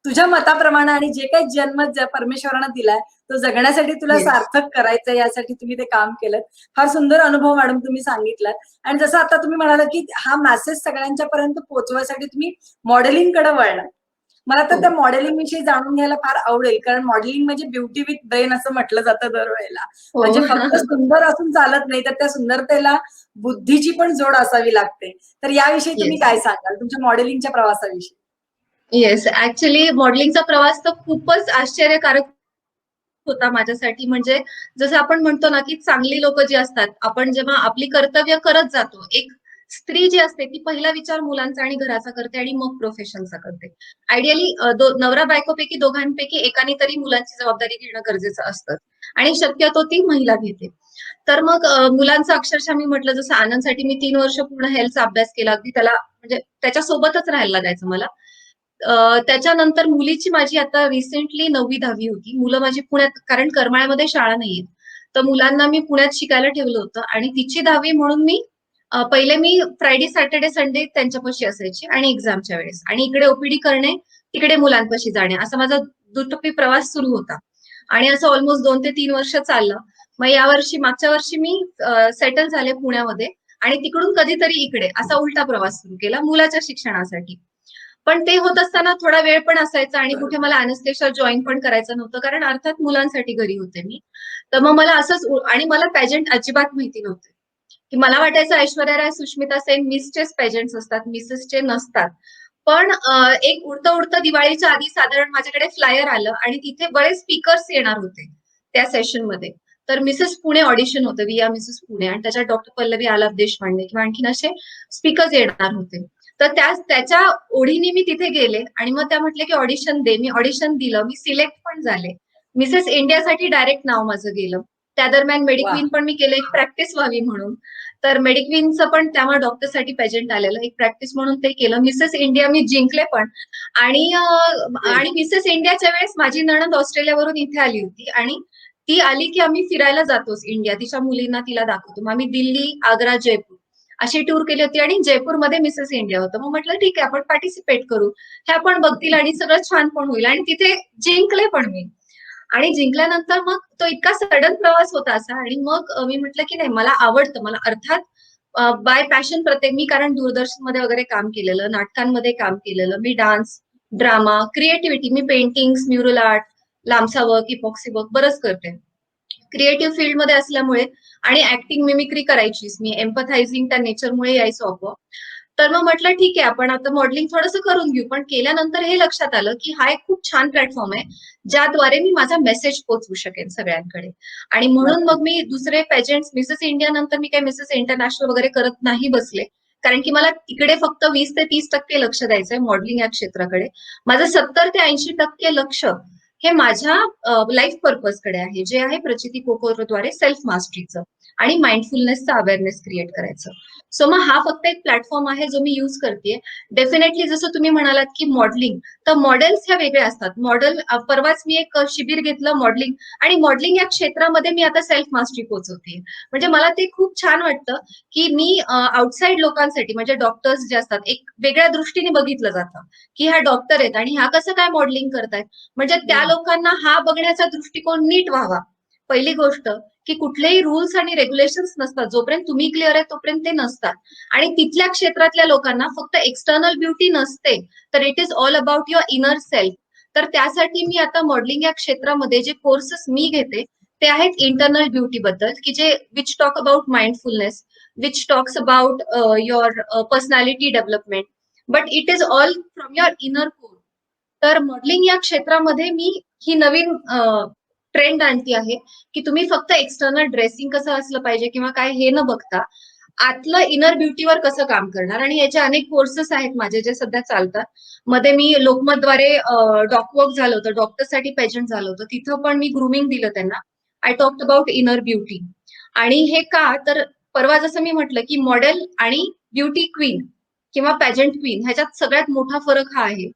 तुझ्या मताप्रमाणे आणि जे काही जन्म परमेश्वरानं दिलाय तो जगण्यासाठी तुला येस. सार्थक करायचं यासाठी तुम्ही ते काम केलं. फार सुंदर अनुभव मॅडम तुम्ही सांगितलात. आणि जसं आता तुम्ही म्हणाला की हा मेसेज सगळ्यांच्या पर्यंत पोहोचवायसाठी तुम्ही मॉडेलिंग कडे वळला. मला तर हो. त्या मॉडेलिंग विषयी जाणून घ्यायला फार आवडेल, कारण मॉडेलिंग म्हणजे ब्युटी विथ ब्रेन असं म्हटलं जातं दरवेळेला. हो. म्हणजे फक्त सुंदर असून चालत नाही, तर त्या सुंदरतेला बुद्धीची पण जोड असावी लागते. तर याविषयी तुम्ही येस. काय सांगाल तुमच्या मॉडेलिंगच्या प्रवासाविषयी? येस. ऍक्च्युली मॉडेलिंगचा प्रवास तर खूपच आश्चर्यकारक होता माझ्यासाठी. म्हणजे जसं आपण म्हणतो ना, की चांगली लोक जी असतात, आपण जेव्हा आपली कर्तव्य करत जातो, एक स्त्री जी असते ती पहिला विचार मुलांचा आणि घराचा करते आणि मग प्रोफेशनचा करते. आयडियली नवरा बायकोपैकी दोघांपैकी एकाने तरी मुलांची जबाबदारी घेणं गरजेचं असतं आणि शक्यतो ती महिला घेते. तर मग मुलांचं अक्षरशः मी म्हटलं जसं आनंदसाठी मी 3 वर्ष पूर्ण हेल्थचा अभ्यास केला. अगदी त्याला म्हणजे त्याच्यासोबतच राहायला लागायचं मला. त्याच्यानंतर मुलीची माझी आता रिसेंटली 9वी-10वी होती. मुलं माझी पुण्यात, कारण करमाळ्यामध्ये शाळा नाहीये. तर मुलांना मी पुण्यात शिकायला ठेवलं होतं आणि तिची 10वी म्हणून मी पहिले मी फ्रायडे, सॅटर्डे, संडे त्यांच्यापाशी असायची आणि एक्झामच्या वेळेस आणि इकडे ओपीडी करणे, तिकडे मुलांपाशी जाणे असा माझा दुटप्पी प्रवास सुरू होता. आणि असं ऑलमोस्ट 2 ते 3 वर्ष चाललं. मग मागच्या वर्षी मी सेटल झाले पुण्यामध्ये आणि तिकडून कधीतरी इकडे असा उलटा प्रवास सुरू केला मुलाच्या शिक्षणासाठी. पण ते होत असताना थोडा वेळ पण असायचा आणि कुठे मला अॅनेस्थेशिया जॉइन पण करायचं नव्हतं, कारण अर्थात मुलांसाठी घरी होते मी. तर मग मला असंच आणि मला पॅजेंट अजिबात माहिती नव्हते, की मला वाटायचं ऐश्वर्या राय, सुष्मिता सेन मिसचेच पॅजेंट्स असतात, मिसेसचे नसतात. पण एक उडतं दिवाळीच्या आधी साधारण माझ्याकडे फ्लायर आलं आणि तिथे बरेच स्पीकर्स येणार होते त्या सेशनमध्ये. तर मिसेस पुणे ऑडिशन होतं, विया मिसेस पुणे, आणि त्याच्यात डॉक्टर पल्लवी आलाप देशपांडे किंवा आणखीन असे स्पीकर्स येणार होते. तर त्याच्या ओढीने मी तिथे गेले आणि मग त्या म्हटले की ऑडिशन दे. मी ऑडिशन दिलं, मी सिलेक्ट पण झाले. मिसेस इंडियासाठी डायरेक्ट नाव माझं गेलं. त्या दरम्यान वा. मेडिक्वीन पण मी केलं, एक प्रॅक्टिस व्हावी म्हणून. तर मेडिक्वीनचं पण त्यामुळे डॉक्टरसाठी पेजंट आलेलं, एक प्रॅक्टिस म्हणून ते केलं. मिसेस इंडिया मी जिंकले पण. आणि मिसेस इंडियाच्या वेळेस माझी नणंद ऑस्ट्रेलियावरून इथे आली होती आणि ती आली की आम्ही फिरायला जातोच इंडिया, तिच्या मुलींना तिला दाखवतो. मग आम्ही दिल्ली, आग्रा, जयपूर अशी टूर केली होती आणि जयपूरमध्ये मिसेस इंडिया होतं. मग म्हटलं ठीक आहे आपण पार्टिसिपेट करू, ह्या पण बघतील आणि सगळं छान पण होईल, आणि तिथे जिंकले पण मी. आणि जिंकल्यानंतर मग तो इतका सडन प्रवास होता असा, आणि मग मी म्हटलं की नाही, मला आवडतं, मला अर्थात बाय पॅशन प्रत्येक, मी कारण दूरदर्शनमध्ये वगैरे काम केलेलं, नाटकांमध्ये काम केलेलं, मी डान्स, ड्रामा, क्रिएटिव्हिटी, मी पेंटिंग्स, म्युरल आर्ट, लांबसा वर्क, इपॉक्सी वर्क बरंच करते. क्रिएटिव्ह फील्डमध्ये असल्यामुळे आणि ऍक्टिंग, मिमिक्री करायचीच मी, एम्पथायझिंग त्या नेचरमुळे यायचं आपोआप. तर मग म्हटलं ठीक आहे, आपण आता मॉडेलिंग थोडंसं करून घेऊ. पण केल्यानंतर हे लक्षात आलं की हा एक खूप छान प्लॅटफॉर्म आहे, ज्याद्वारे मी माझा मेसेज पोहोचवू शकेन सगळ्यांकडे. आणि म्हणून मग मी दुसरे पेजेंट्स, मिसेस इंडिया नंतर मी काही मिसेस इंटरनॅशनल वगैरे करत नाही बसले. कारण की मला तिकडे फक्त 20 ते 30% लक्ष द्यायचंय मॉडेलिंग या क्षेत्राकडे. माझं 70 ते 80% लक्ष हे माझ्या लाईफ पर्पजकडे आहे, जे आहे प्रचिती कोकोरद्वारे सेल्फ मास्टरीचं आणि माइंडफुलनेसचा अवेअरनेस क्रिएट करायचं. सो मग हा फक्त एक प्लॅटफॉर्म आहे जो मी युज करतेय. डेफिनेटली जसं तुम्ही म्हणालात की मॉडेलिंग, तर मॉडेल्स ह्या वेगळ्या असतात. मॉडेल, परवाच मी एक शिबिर घेतलं मॉडेलिंग, आणि मॉडेलिंग या क्षेत्रामध्ये मी आता सेल्फ मास्टरी पोहोचवते. म्हणजे मला ते खूप छान वाटतं की मी आउटसाइड लोकांसाठी, म्हणजे डॉक्टर्स जे असतात, एक वेगळ्या दृष्टीने बघितलं जातं की ह्या डॉक्टर आहेत आणि ह्या कसं काय मॉडेलिंग करतायत. म्हणजे त्या लोकांना हा बघण्याचा दृष्टिकोन नीट व्हावा. पहिली गोष्ट की कुठलेही रूल्स आणि रेग्युलेशन्स नसतात, जोपर्यंत तुम्ही क्लिअर आहे तोपर्यंत ते नसतात. आणि तिथल्या क्षेत्रातल्या लोकांना फक्त एक्सटर्नल ब्युटी नसते, तर it is all about your inner self. तर त्यासाठी मी आता मॉडेलिंग या क्षेत्रामध्ये जे कोर्सेस मी घेते ते आहेत इंटरनल ब्युटी बद्दल, की जे which talk about mindfulness, which talks about your personality development, but it is all from your inner core. तर मॉडेलिंग या क्षेत्रामध्ये मी ही नवीन ट्रेंड आणती आहे की तुम्ही फक्त एक्सटर्नल ड्रेसिंग कसं असलं पाहिजे किंवा काय हे न बघता आतलं इनर ब्युटीवर कसं काम करणार. आणि याचे अनेक कोर्सेस आहेत माझे जे सध्या चालतात. मध्ये मी लोकमतद्वारे डॉकवर्क झालं होतं, डॉक्टरसाठी पेजंट झालं होतं, तिथं पण मी ग्रुमिंग दिलं त्यांना. I talked about inner beauty. आणि हे का, तर परवा जसं मी म्हटलं की मॉडेल आणि ब्युटी क्वीन किंवा पॅजंट क्वीन ह्याच्यात सगळ्यात मोठा फरक हा आहे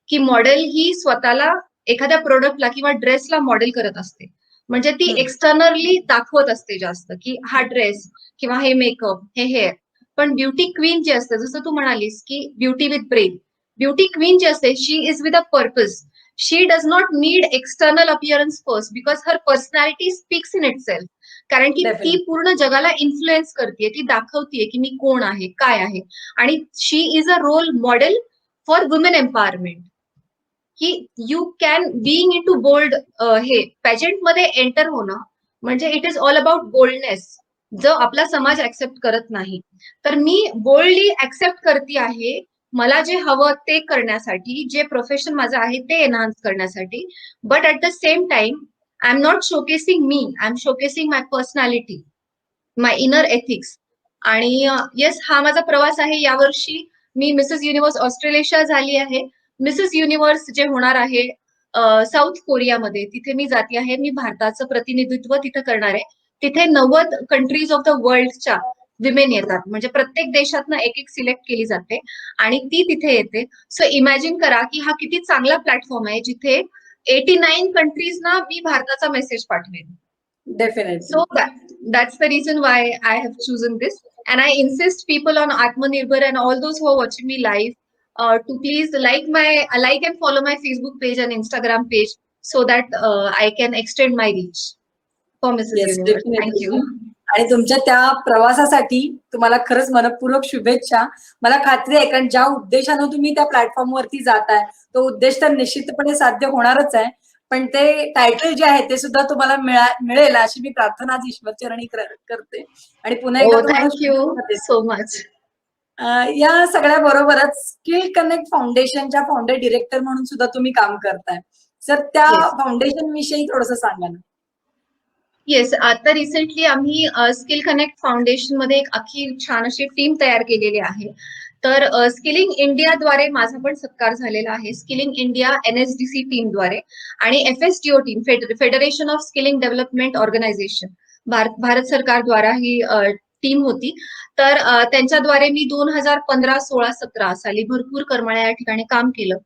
की मॉडेल ही स्वतःला एखाद्या प्रोडक्टला किंवा ड्रेसला मॉडेल करत असते. म्हणजे ती एक्सटर्नली दाखवत असते जास्त की हा ड्रेस किंवा हे मेकअप, हे हेअर. पण ब्युटी क्वीन जी असते, जसं तू म्हणालीस की beauty with brain, beauty queen जी असते she is with a purpose. She does not need external appearance first, because her personality speaks in itself. कारण की ती डेफिनेटली. पूर्ण जगाला इन्फ्लुएन्स करते, ती दाखवतीये की मी कोण आहे, काय आहे. आणि she is a role model for women empowerment. की you can being in to bold, हे पॅजेंट मध्ये एंटर होणं म्हणजे it is all about boldness, जो आपला समाज ऍक्सेप्ट करत नाही. तर मी बोल्डली ऍक्सेप्ट करते आहे, मला जे हवं ते करण्यासाठी, जे प्रोफेशन माझं आहे ते एनहान्स करण्यासाठी. But at the same time I am not showcasing me, I am showcasing my personality, my inner ethics. आणि येस, हा माझा प्रवास आहे. यावर्षी मी मिसेस युनिव्हर्स ऑस्ट्रेलिया झाली आहे. मिसेस युनिव्हर्स जे होणार आहे साऊथ कोरियामध्ये, तिथे मी जाते आहे. मी भारताचं प्रतिनिधित्व तिथे करणार आहे. तिथे 90 कंट्रीज ऑफ द वर्ल्डच्या विमेन येतात, म्हणजे प्रत्येक देशातनं एक एक सिलेक्ट केली जाते आणि ती तिथे येते. सो इमॅजिन करा की हा किती चांगला प्लॅटफॉर्म आहे, जिथे 89 कंट्रीजना मी भारताचा मेसेज पाठवेन. Definitely. So that's the reason why I have chosen this. And I insist people on Atmanirbhar and all those who are watching me live to please like and follow my Facebook page and Instagram page so that I can extend my reach for Mrs. Yes, Universe. Thank definitely. you. आणि तुमच्या त्या प्रवासासाठी तुम्हाला खरंच मनपूर्वक शुभेच्छा. मला खात्री आहे, कारण ज्या उद्देशानं तुम्ही त्या प्लॅटफॉर्मवरती जाताय, तो उद्देश तर निश्चितपणे साध्य होणारच आहे. पण ते टायटल जे आहे ते सुद्धा तुम्हाला मिळेल अशी मी प्रार्थना आज ईश्वरचरणी करते. आणि पुन्हा एकदा Oh, तुम्हाला thank you शुभेच्छा देते. so much. या सगळ्या बरोबरच स्किल कनेक्ट फाउंडेशनच्या फाउंडर डिरेक्टर म्हणून सुद्धा तुम्ही काम करताय. सर, त्या Yes. फाउंडेशन विषयी थोडंसं सांगा ना. येस, आता रिसेंटली आम्ही स्किल कनेक्ट फाउंडेशन मध्ये एक अखी छान अशी टीम तयार केलेली आहे. तर स्किलिंग इंडियाद्वारे माझा पण सत्कार झालेला आहे. स्किलिंग इंडिया NSDC टीमद्वारे आणि FSDO team, federation of skilling development organisation, Bharat सरकारद्वारा ही टीम होती. तर त्यांच्याद्वारे मी 2015, 16, 17 साली भरपूर करमाळ्या या ठिकाणी काम केलं.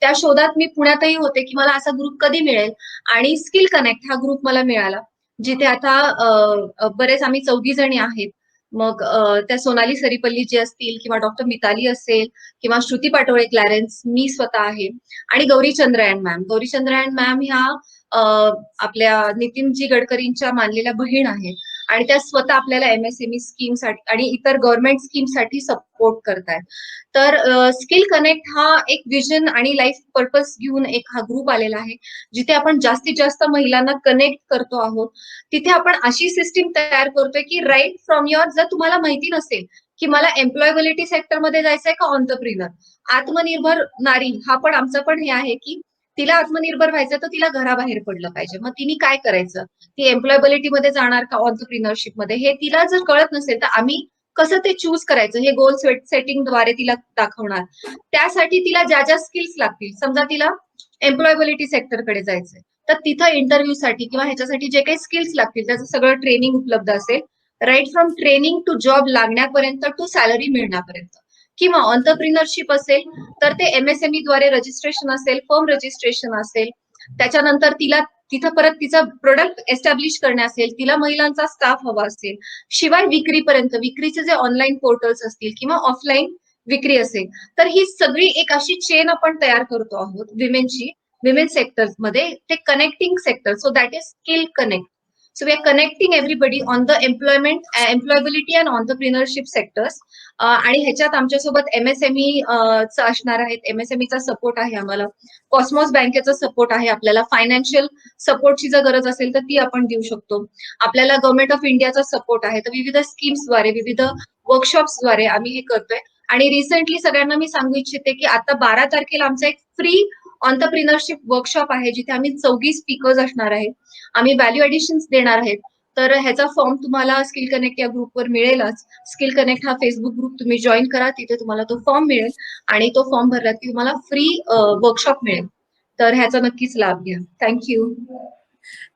त्या शोधात मी पुण्यातही होते की मला असा ग्रुप कधी मिळेल, आणि स्किल कनेक्ट हा ग्रुप मला मिळाला, जिथे आता बरेच आम्ही 4 जणी आहेत. मग त्या सोनाली सरीपल्ली जी असतील किंवा डॉक्टर मिताली असेल किंवा श्रुती पाटोळे क्लॅरेन्स, मी स्वतः आहे आणि गौरी चंद्रयान मॅम. गौरी चंद्रयान मॅम ह्या अ, आपल्या नितीनजी गडकरींच्या मानलेल्या बहीण आहेत आणि त्या स्वतः आपल्याला एमएसएमई स्कीमसाठी आणि इतर गव्हर्नमेंट स्कीमसाठी सपोर्ट करतायत. तर स्किल कनेक्ट हा एक विजन आणि लाईफ पर्पज घेऊन एक हा ग्रुप आलेला आहे, जिथे आपण जास्तीत जास्त महिलांना कनेक्ट करतो आहोत. तिथे आपण अशी सिस्टीम तयार करतोय की राईट फ्रॉम युअर, जर तुम्हाला माहिती नसेल की मला एम्प्लॉयबिलिटी सेक्टरमध्ये जायचंय का ऑन्टरप्रिनर, आत्मनिर्भर नारी हा पण आमचं पण हे आहे की तिला आत्मनिर्भर व्हायचं तर तिला घराबाहेर पडलं पाहिजे. मग तिने काय करायचं, ती एम्प्लॉयबिलिटी मध्ये जाणार का ऑन्टरप्रिनरशिप मध्ये, हे तिला जर कळत नसेल तर आम्ही कसं ते चूज करायचं हे गोल सेटिंगद्वारे तिला दाखवणार. त्यासाठी तिला ज्या ज्या स्किल्स लागतील, समजा तिला एम्प्लॉयबिलिटी सेक्टरकडे जायचंय तर तिथं इंटरव्ह्यूसाठी किंवा ह्याच्यासाठी जे काही स्किल्स लागतील त्याचं सगळं ट्रेनिंग उपलब्ध असेल. Right from training to job लागण्यापर्यंत टू सॅलरी मिळण्यापर्यंत. किंवा ऑन्टरप्रिनरशिप असेल तर ते एमएसएमई द्वारे रजिस्ट्रेशन असेल, फर्म रजिस्ट्रेशन असेल, त्याच्यानंतर तिला तिथं परत तिचं प्रोडक्ट एस्टॅब्लिश करणे असेल, तिला महिलांचा स्टाफ हवा असेल, शिवाय विक्रीपर्यंत, विक्रीचे जे ऑनलाईन पोर्टल्स असतील किंवा ऑफलाईन विक्री असेल, तर ही सगळी एक अशी चेन आपण तयार करतो आहोत विमेनची, विमेन सेक्टर मध्ये, ते connecting sector. So that is skill connect. So we are connecting everybody on the employability and entrepreneurship sectors. आणि ह्याच्यात आमच्यासोबत एमएसएमई चं असणार आहेत, एमएसएमईचा सपोर्ट आहे आम्हाला, कॉस्मॉस बँकेचा सपोर्ट आहे आपल्याला, फायनान्शियल सपोर्टची जर गरज असेल तर ती आपण देऊ शकतो. आपल्याला गव्हर्नमेंट ऑफ इंडियाचा सपोर्ट आहे. तर विविध स्कीम्सद्वारे, विविध वर्कशॉप्सद्वारे आम्ही हे करतोय. आणि रिसेंटली सगळ्यांना मी सांगू इच्छिते की आता 12 तारखेला आमचा एक फ्री ऑन्टरप्रिनरशिप वर्कशॉप आहे, जिथे आम्ही 24 स्पीकर्स असणार आहेत. आम्ही व्हॅल्यू ऍडिशन्स देणार आहेत. तर ह्याचा फॉर्म तुम्हाला स्किल कनेक्ट या ग्रुपवर मिळेलच. स्किल कनेक्ट हा फेसबुक ग्रुप तुम्ही जॉईन करा, तिथे तुम्हाला तो फॉर्म मिळेल आणि तो फॉर्म भरला की तुम्हाला फ्री वर्कशॉप मिळेल. तर ह्याचा नक्कीच लाभ घ्या. थँक्यू.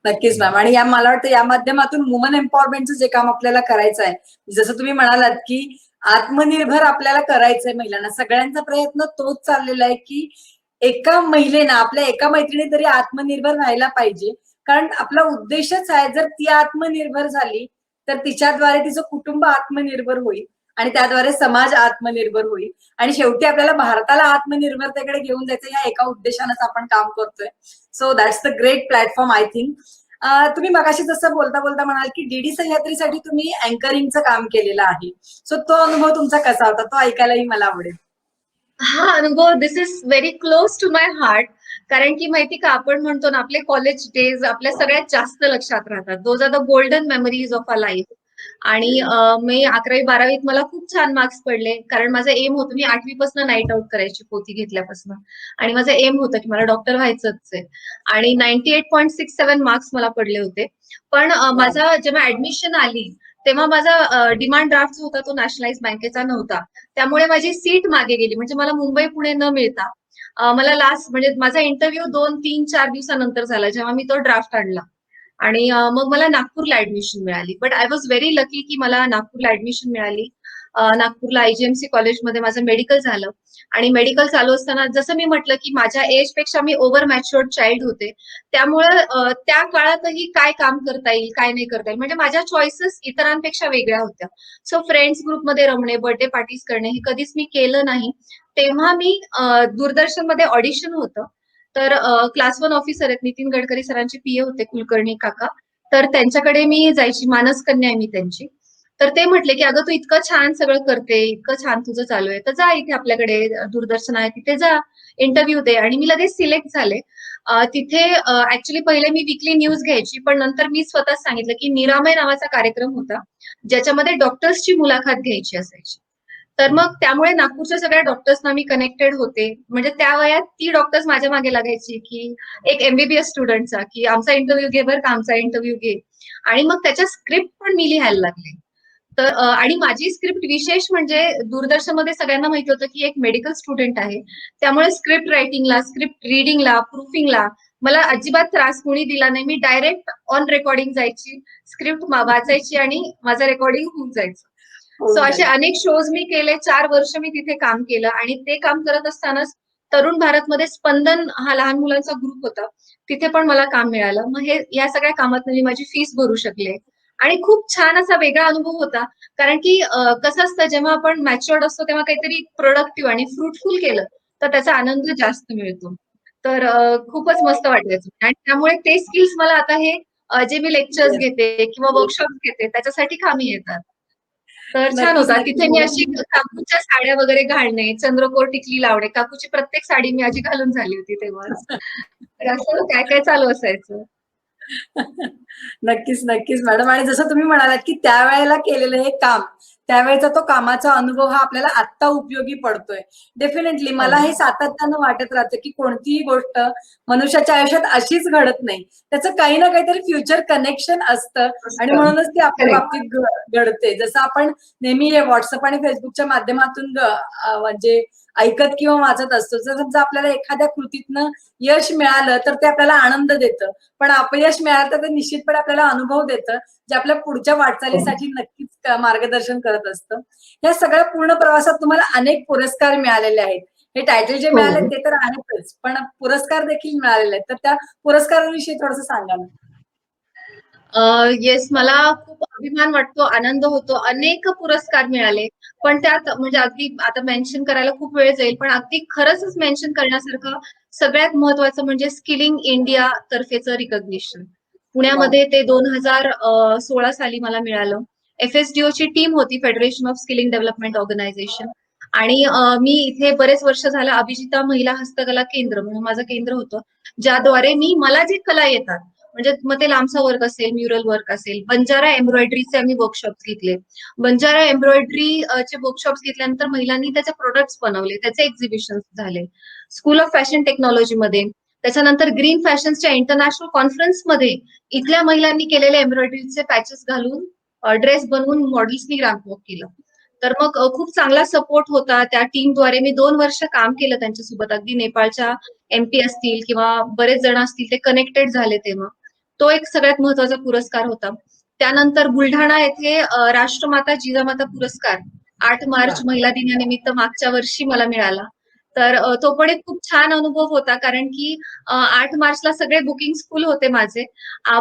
नक्कीच मॅम. आणि या मला वाटतं या माध्यमातून वुमन एम्पॉवरमेंटचं जे काम आपल्याला करायचं आहे, जसं तुम्ही म्हणालात की आत्मनिर्भर आपल्याला करायचंय महिलांना, सगळ्यांचा प्रयत्न तोच चाललेला आहे की एका महिलेनं, आपल्या एका मैत्रिणी तरी आत्मनिर्भर व्हायला पाहिजे. कारण आपला उद्देशच आहे, जर ती आत्मनिर्भर झाली तर तिच्याद्वारे तिचं कुटुंब आत्मनिर्भर होईल आणि त्याद्वारे समाज आत्मनिर्भर होईल आणि शेवटी आपल्याला भारताला आत्मनिर्भरतेकडे घेऊन जायचं, या एका उद्देशानंच आपण काम करतोय. So that's the great platform I think. तुम्ही मगाशी जसं बोलता बोलता म्हणाल की डीडी सह्याद्रीसाठी तुम्ही अँकरिंगचं काम केलेलं आहे. सो तो अनुभव तुमचा कसा होता, तो ऐकायलाही मला आवडेल. हा अनुभव, this is very close to my heart. कारण की माहिती का, आपण म्हणतो ना आपले कॉलेज डेज आपल्या सगळ्यात जास्त लक्षात राहतात. Those are the golden memories of a life. आणि मी 11वी-12वीत मला खूप छान मार्क्स पडले, कारण माझं एम होतं, मी 8वीपासून नाईट आउट करायची पोथी घेतल्यापासून, आणि माझं एम होतं की मला डॉक्टर व्हायचंच आहे. आणि 98.67 मार्क्स मला पडले होते. पण माझा जेव्हा ऍडमिशन आली तेव्हा माझा डिमांड ड्राफ्ट होता तो नॅशनलाइज बँकेचा नव्हता. त्यामुळे माझी सीट मागे गेली. म्हणजे मला मुंबई पुणे न मिळता मला लास्ट म्हणजे माझा इंटरव्ह्यू 2-3-4 दिवसानंतर झाला, जेव्हा मी तो ड्राफ्ट आणला. आणि मग मला नागपूरला ऍडमिशन मिळाली. But I was very lucky की मला नागपूरला ऍडमिशन मिळाली. नागपूरला आयजीएमसी कॉलेजमध्ये माझं मेडिकल झालं. आणि मेडिकल चालू असताना जसं मी म्हटलं की माझ्या एज पेक्षा मी ओव्हर मॅच्युअर्ड चाइल्ड होते. त्यामुळे त्या काळातही काय काम करता येईल, काय नाही करता येईल, म्हणजे माझ्या चॉईसेस इतरांपेक्षा वेगळ्या होत्या. सो फ्रेंड्स ग्रुपमध्ये रमणे, बर्थडे पार्टीज करणे हे कधीच मी केलं नाही. तेव्हा मी दूरदर्शनमध्ये ऑडिशन होतं. तर क्लास 1 ऑफिसर आहेत, नितीन गडकरी सरांचे पीए होते कुलकर्णी काका. तर त्यांच्याकडे मी जायची, मानस कन्या आहे मी त्यांची. तर ते म्हटले की अगं तू इतकं छान सगळं करते, इतकं छान तुझं चालू आहे, तर जा इथे आपल्याकडे दूरदर्शन आहे तिथे जा, इंटरव्ह्यू दे. आणि मी लगेच सिलेक्ट झाले. तिथे ऍक्च्युली पहिले मी वीकली न्यूज घ्यायची, पण नंतर मी स्वतःच सांगितलं की निरामय नावाचा कार्यक्रम होता, ज्याच्यामध्ये डॉक्टर्सची मुलाखत घ्यायची असायची. तर मग त्यामुळे नागपूरच्या सगळ्या डॉक्टर्सना मी कनेक्टेड होते. म्हणजे त्या वयात ती डॉक्टर्स माझ्या मागे लागायची की एक एमबीबीएस स्टुडंटचा, की आमचा इंटरव्ह्यू घे बरं का, आमचा इंटरव्ह्यू घे. आणि मग त्याच्या स्क्रिप्ट पण मी लिहायला लागले. तर आणि माझी स्क्रिप्ट विशेष म्हणजे दूरदर्शनमध्ये सगळ्यांना माहिती होतं की एक मेडिकल स्टुडंट आहे, त्यामुळे स्क्रिप्ट रायटिंगला, स्क्रिप्ट रिडिंगला, प्रूफिंगला मला अजिबात त्रास कोणी दिला नाही. मी डायरेक्ट ऑन रेकॉर्डिंग जायची, स्क्रिप्ट वाचायची आणि माझं रेकॉर्डिंग होऊन जायचं. सो असे अनेक शोज मी केले. 4 वर्ष मी तिथे काम केलं. आणि ते काम करत असतानाच तरुण भारतमध्ये स्पंदन हा लहान मुलांचा ग्रुप होता, तिथे पण मला काम मिळालं. मग हे या सगळ्या कामात मी माझी फीस भरू शकले आणि खूप छान असा वेगळा अनुभव होता. कारण की कसं असतं जेव्हा आपण मॅच्युअर्ड असतो तेव्हा काहीतरी प्रोडक्टिव्ह आणि फ्रुटफुल केलं, तर त्याचा आनंद जास्त मिळतो. तर खूपच मस्त वाटायचं आणि त्यामुळे ते स्किल्स मला आता हे जे मी लेक्चर्स येस. घेते किंवा वर्कशॉप घेते त्याच्यासाठी कामी येतात. तर छान नक्कीच होता. नक्कीच तिथे मी अशी मॅडम. काकूच्या साड्या वगैरे घालणे, चंद्रकोर टिकली लावणे. काकूची प्रत्येक साडी मी आजी घालून झाली होती तेव्हाच. तर असं काय काय चालू असायचं. नक्कीच, नक्कीच मॅडम. आणि जसं तुम्ही म्हणालात, की त्यावेळेला केलेलं हे काम, त्यावेळेचा तो कामाचा अनुभव हा आपल्याला आत्ता उपयोगी पडतोय. डेफिनेटली हो. मला हे सातत्यानं वाटत राहतं, की कोणतीही गोष्ट मनुष्याच्या आयुष्यात अशीच घडत नाही. त्याचं काही ना काहीतरी फ्युचर कनेक्शन असतं आणि असतं. म्हणूनच ती आपल्या करेक्ट. बाबतीत घडते. जसं आपण नेहमी हे WhatsApp आणि Facebookच्या माध्यमातून म्हणजे ऐकत किंवा वाचत असतो. जर समजा आपल्याला एखाद्या कृतीतनं यश मिळालं, तर ते आपल्याला आनंद देतं. पण अपयश मिळालं तर ते निश्चितपणे आपल्याला अनुभव देतं, जे आपल्या पुढच्या वाटचालीसाठी नक्कीच मार्गदर्शन करत असतं. या सगळ्या पूर्ण प्रवासात तुम्हाला अनेक पुरस्कार मिळालेले आहेत. हे टायटल जे हो. मिळाले ते तर आहेतच, पण पुरस्कार देखील मिळालेले आहेत. तर त्या पुरस्कारांविषयी थोडंसं सांगा ना? येस, मला खूप अभिमान वाटतो, आनंद होतो. अनेक पुरस्कार मिळाले. पण त्यात म्हणजे अगदी आता मेन्शन करायला खूप वेळ जाईल, पण अगदी खरंच मेन्शन करण्यासारखं सगळ्यात महत्त्वाचं म्हणजे स्किलिंग इंडिया तर्फेचं रिकॉग्निशन. वाह! पुण्यामध्ये ते 2016 साली मला मिळालं. FSDOची टीम होती, federation of skilling development organisation. आणि मी इथे बरेच वर्ष झालं अभिजिता महिला हस्तकला केंद्र म्हणून माझं केंद्र होतं, ज्याद्वारे मला जे कला येतात म्हणजे मग ते लांबचा वर्क असेल, म्युरल वर्क असेल, बंजारा एम्ब्रॉयडरीचे आम्ही वर्कशॉप्स घेतले. बंजारा एम्ब्रॉयडरी चे वर्कशॉप्स घेतल्यानंतर महिलांनी त्याचे प्रोडक्ट्स बनवले, त्याचे एक्झिबिशन्स झाले. स्कूल ऑफ फॅशन टेक्नॉलॉजीमध्ये, त्याच्यानंतर ग्रीन फॅशन्सच्या इंटरनॅशनल कॉन्फरन्समध्ये इथल्या महिलांनी केलेले एम्ब्रॉयडरीचे पॅचेस घालून ड्रेस बनवून मॉडेल्सनी रॅम्प वॉक केलं. तर मग खूप चांगला सपोर्ट होता. त्या टीमद्वारे मी 2 वर्ष काम केलं त्यांच्यासोबत. अगदी नेपाळच्या MP असतील किंवा बरेच जण असतील ते कनेक्टेड झाले तेव्हा. तो एक सगळ्यात महत्वाचा पुरस्कार होता. त्यानंतर बुलढाणा येथे राष्ट्रमाता जिजामाता पुरस्कार 8 मार्च वाह! महिला दिनानिमित्त मागच्या वर्षी मला मिळाला. तर तो पण एक खूप छान अनुभव होता कारण की 8 मार्चला सगळे बुकिंग्स फुल होते माझे.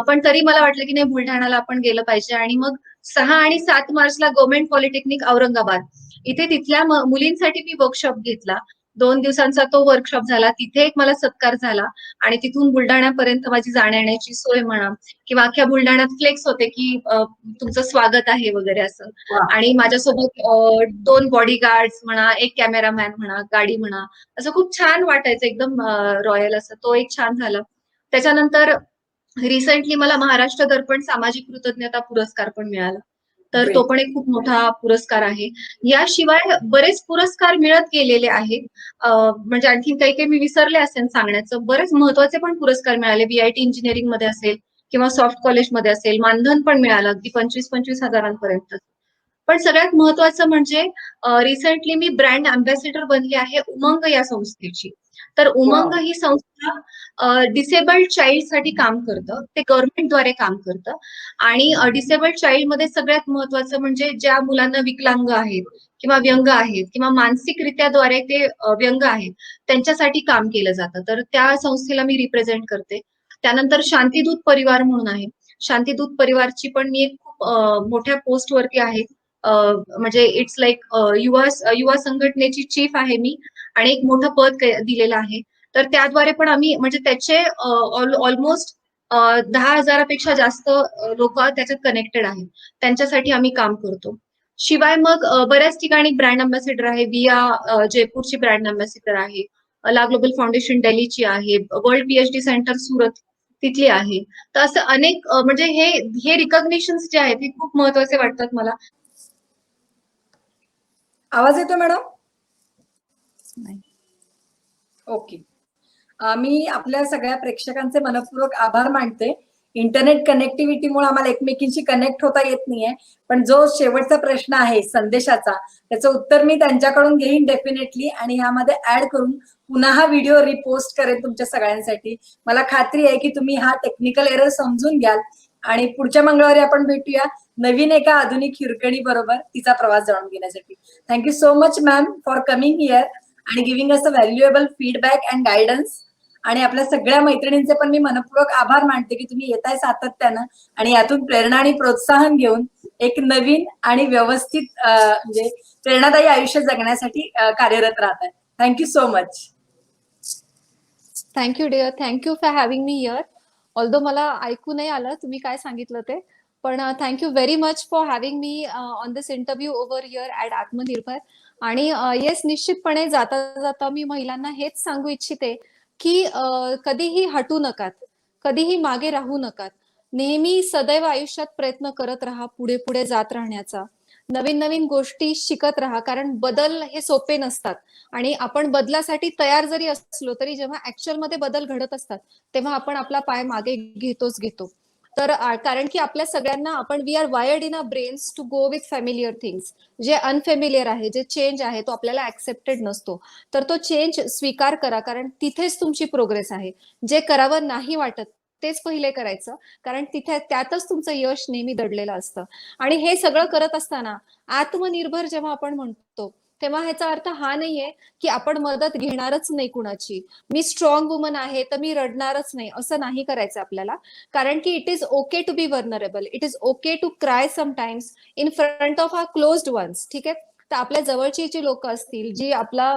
पण तरी मला वाटलं की नाही बुलढाण्याला आपण गेलं पाहिजे आणि मग 6 आणि 7 मार्चला गव्हर्नमेंट पॉलिटेक्निक औरंगाबाद इथे तिथल्या मुलींसाठी मी वर्कशॉप घेतला. 2 दिवसांचा तो वर्कशॉप झाला. तिथे एक मला सत्कार झाला आणि तिथून बुलढाण्यापर्यंत माझी जाण्या-येण्याची सोय म्हणा किंवा अख्ख्या बुलढाण्यात फ्लेक्स होते, की तुमचं स्वागत आहे वगैरे असं. वाह! आणि माझ्यासोबत 2 बॉडीगार्ड्स म्हणा, 1 कॅमेरामॅन म्हणा, गाडी म्हणा, असं खूप छान वाटायचं एकदम रॉयल असं. तो एक छान झाला. त्याच्यानंतर रिसेंटली मला महाराष्ट्र दर्पण सामाजिक कृतज्ञता पुरस्कार पण मिळाला. तर तो ग्रेट. पण एक खूप मोठा पुरस्कार आहे. याशिवाय बरेच पुरस्कार मिळत गेलेले आहेत. म्हणजे आणखीन काही-काही मी विसरले असेल सांगण्याचं. बरेच महत्त्वाचे पण पुरस्कार मिळाले. VIT इंजिनिअरिंगमध्ये असेल किंवा सॉफ्ट कॉलेजमध्ये असेल. मानधन पण मिळालं अगदी 25-25 हजारांपर्यंत. पण सगळ्यात महत्त्वाचं म्हणजे रिसेंटली मी ब्रँड अँबॅसेडर बनली आहे उमंग या संस्थेची. तर उमंग वॉव! ही संस्था डिसेबल्ड चाइल्डसाठी काम करतं. ते गव्हर्नमेंटद्वारे काम करतं आणि डिसेबल्ड चाइल्डमध्ये सगळ्यात महत्त्वाचं म्हणजे ज्या मुलांना विकलांग आहेत किंवा व्यंग आहेत किंवा मानसिकरित्याद्वारे ते व्यंग आहेत, त्यांच्यासाठी काम केलं जातं. तर त्या संस्थेला मी रिप्रेझेंट करते. त्यानंतर शांतिदूत परिवार म्हणून आहे. शांतिदूत परिवारची पण मी एक खूप मोठ्या पोस्टवरती आहे. म्हणजे इट्स लाइक युवा संघटनेची चीफ आहे मी आणि एक मोठं पद दिलेलं आहे. तर त्याद्वारे पण आम्ही म्हणजे त्याचे ऑलमोस्ट 10,000 पेक्षा जास्त लोकं त्याच्यात कनेक्टेड आहेत. त्यांच्यासाठी आम्ही काम करतो. शिवाय मग बऱ्याच ठिकाणी ब्रँड अँबॅसेडर आहे. जयपूरची ब्रँड अँबॅसेडर आहे. ला ग्लोबल फाउंडेशन दिल्लीची आहे. वर्ल्ड PhD सेंटर सुरत तिथली आहे. तर असं अनेक म्हणजे हे रिकॉग्निशन्स जे आहेत, हे खूप महत्त्वाचे वाटतात मला. आवाज येतोय मॅडम? नाही. ओके. मी आपल्या सगळ्या प्रेक्षकांचे मनःपूर्वक आभार मानते. इंटरनेट कनेक्टिव्हिटीमुळे आम्हाला एकमेकींशी कनेक्ट होता येत नाहीये. पण जो शेवटचा प्रश्न आहे संदेशाचा, त्याचं उत्तर मी त्यांच्याकडून घेईन डेफिनेटली आणि ह्यामध्ये ऍड करून पुन्हा हा व्हिडिओ रिपोस्ट करेन तुमच्या सगळ्यांसाठी. मला खात्री आहे की तुम्ही हा टेक्निकल एरर समजून घ्याल आणि पुढच्या मंगळवारी आपण भेटूया नवीन एका आधुनिक हिरकणी बरोबर तिचा प्रवास जाणून घेण्यासाठी. Thank you so much ma'am for coming here आणि giving us a valuable feedback and guidance. आणि आपल्या सगळ्या मैत्रिणींचे पण मी मनपूर्वक आभार मानते की तुम्ही येताय सातत्यानं आणि यातून प्रेरणा आणि प्रोत्साहन घेऊन एक नवीन आणि व्यवस्थित म्हणजे प्रेरणादायी आयुष्य जगण्यासाठी कार्यरत राहत आहे. Thank you so much. Thank you dear. Thank you for having me here. Although मला ऐकू नाही आलं तुम्ही काय सांगितलं ते. पण thank you very much for having me on this interview over here at Aatmanirbhar. आणि येस, निश्चितपणे जाता जाता मी महिलांना हेच सांगू इच्छिते की कधीही हटू नकात, कधीही मागे राहू नकात. नेहमी सदैव आयुष्यात प्रयत्न करत राहा, पुढे पुढे जात राहण्याचा. नवीन नवीन गोष्टी शिकत राहा, कारण बदल हे सोपे नसतात. आणि आपण बदलासाठी तयार जरी असलो तरी जेव्हा ऍक्च्युअल मध्ये बदल घडत असतात तेव्हा आपण आपला पाय मागे घेतो. तर कारण की आपल्या सगळ्यांना आपण we are wired in a brains to go with familiar things. जे अनफेमिलियर आहे, जे चेंज आहे, तो आपल्याला ऍक्सेप्टेड नसतो. तर तो चेंज स्वीकार करा, कारण तिथेच तुमची प्रोग्रेस आहे. जे करावं नाही वाटत तेच पहिले करायचं, कारण तिथे त्यातच तुमचं यश नेहमी दडलेलं असतं. आणि हे सगळं करत असताना आत्मनिर्भर जेव्हा आपण म्हणतो तेव्हा ह्याचा अर्थ हा नाहीये की आपण मदत घेणारच नाही कुणाची. मी स्ट्रॉंग वुमन आहे तर मी रडणारच नाही, असं नाही करायचं आपल्याला. कारण की it is okay to be vulnerable, it is okay to cry sometimes in front of our closed ones. ठीक आहे. तर आपल्या जवळची जी लोक असतील, जी आपला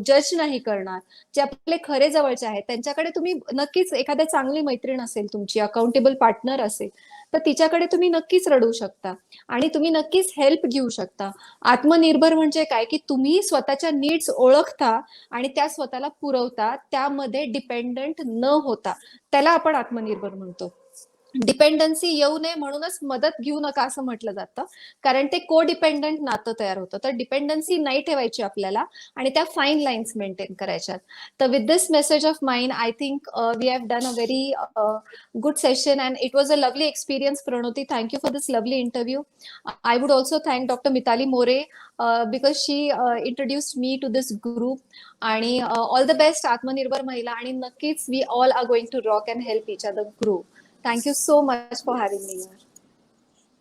जज नाही करणार, जे आपले खरे जवळचे आहेत, त्यांच्याकडे तुम्ही नक्कीच, एखाद्या चांगली मैत्रीण असेल तुमची, अकाउंटेबल पार्टनर असेल, तर तिच्याकडे तुम्ही नक्कीच रडू शकता आणि तुम्ही नक्कीच हेल्प घेऊ शकता. आत्मनिर्भर म्हणजे काय, की तुम्ही स्वतःच्या नीड्स ओळखता आणि त्या स्वतःला पुरवता, त्यामध्ये डिपेंडंट न होता. त्याला आपण आत्मनिर्भर म्हणतो. डिपेंडन्सी येऊ नये म्हणूनच मदत घेऊ नका असं म्हटलं जातं, कारण ते को डिपेंडंट नातं तयार होतं. तर डिपेंडन्सी नाही ठेवायची आपल्याला आणि त्या फाईन लाईन्स मेंटेन करायच्यात. तर with this message of mine, I think we have done a very good session and it was a lovely experience. Pranoti, thank you for this lovely interview. I would also thank Dr. Mitali More because she introduced me to this group. And all the best Atmanirbhar Mahila, and nakkis we all are going to rock and help each other grow. Thank you so much for having me here.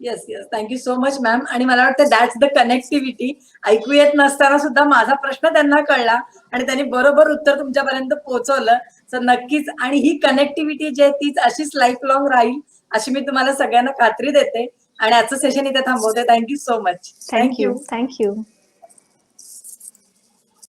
Yes yes, thank you so much ma'am. आणि मला वाटतं that's the connectivity. ऐकू येत नसताना सुद्धा माझा प्रश्न त्यांना कळला आणि त्यांनी बरोबर उत्तर तुमच्यापर्यंत पोहोचवलं. तर नक्कीच, आणि ही कनेक्टिव्हिटी जी आहे तीच अशीच लाईफ लॉंग राहील अशी मी तुम्हाला सगळ्यांना खात्री देते. आणि आजचं सेशन इथे थांबवते. Thank you so much. Thank you. Thank you.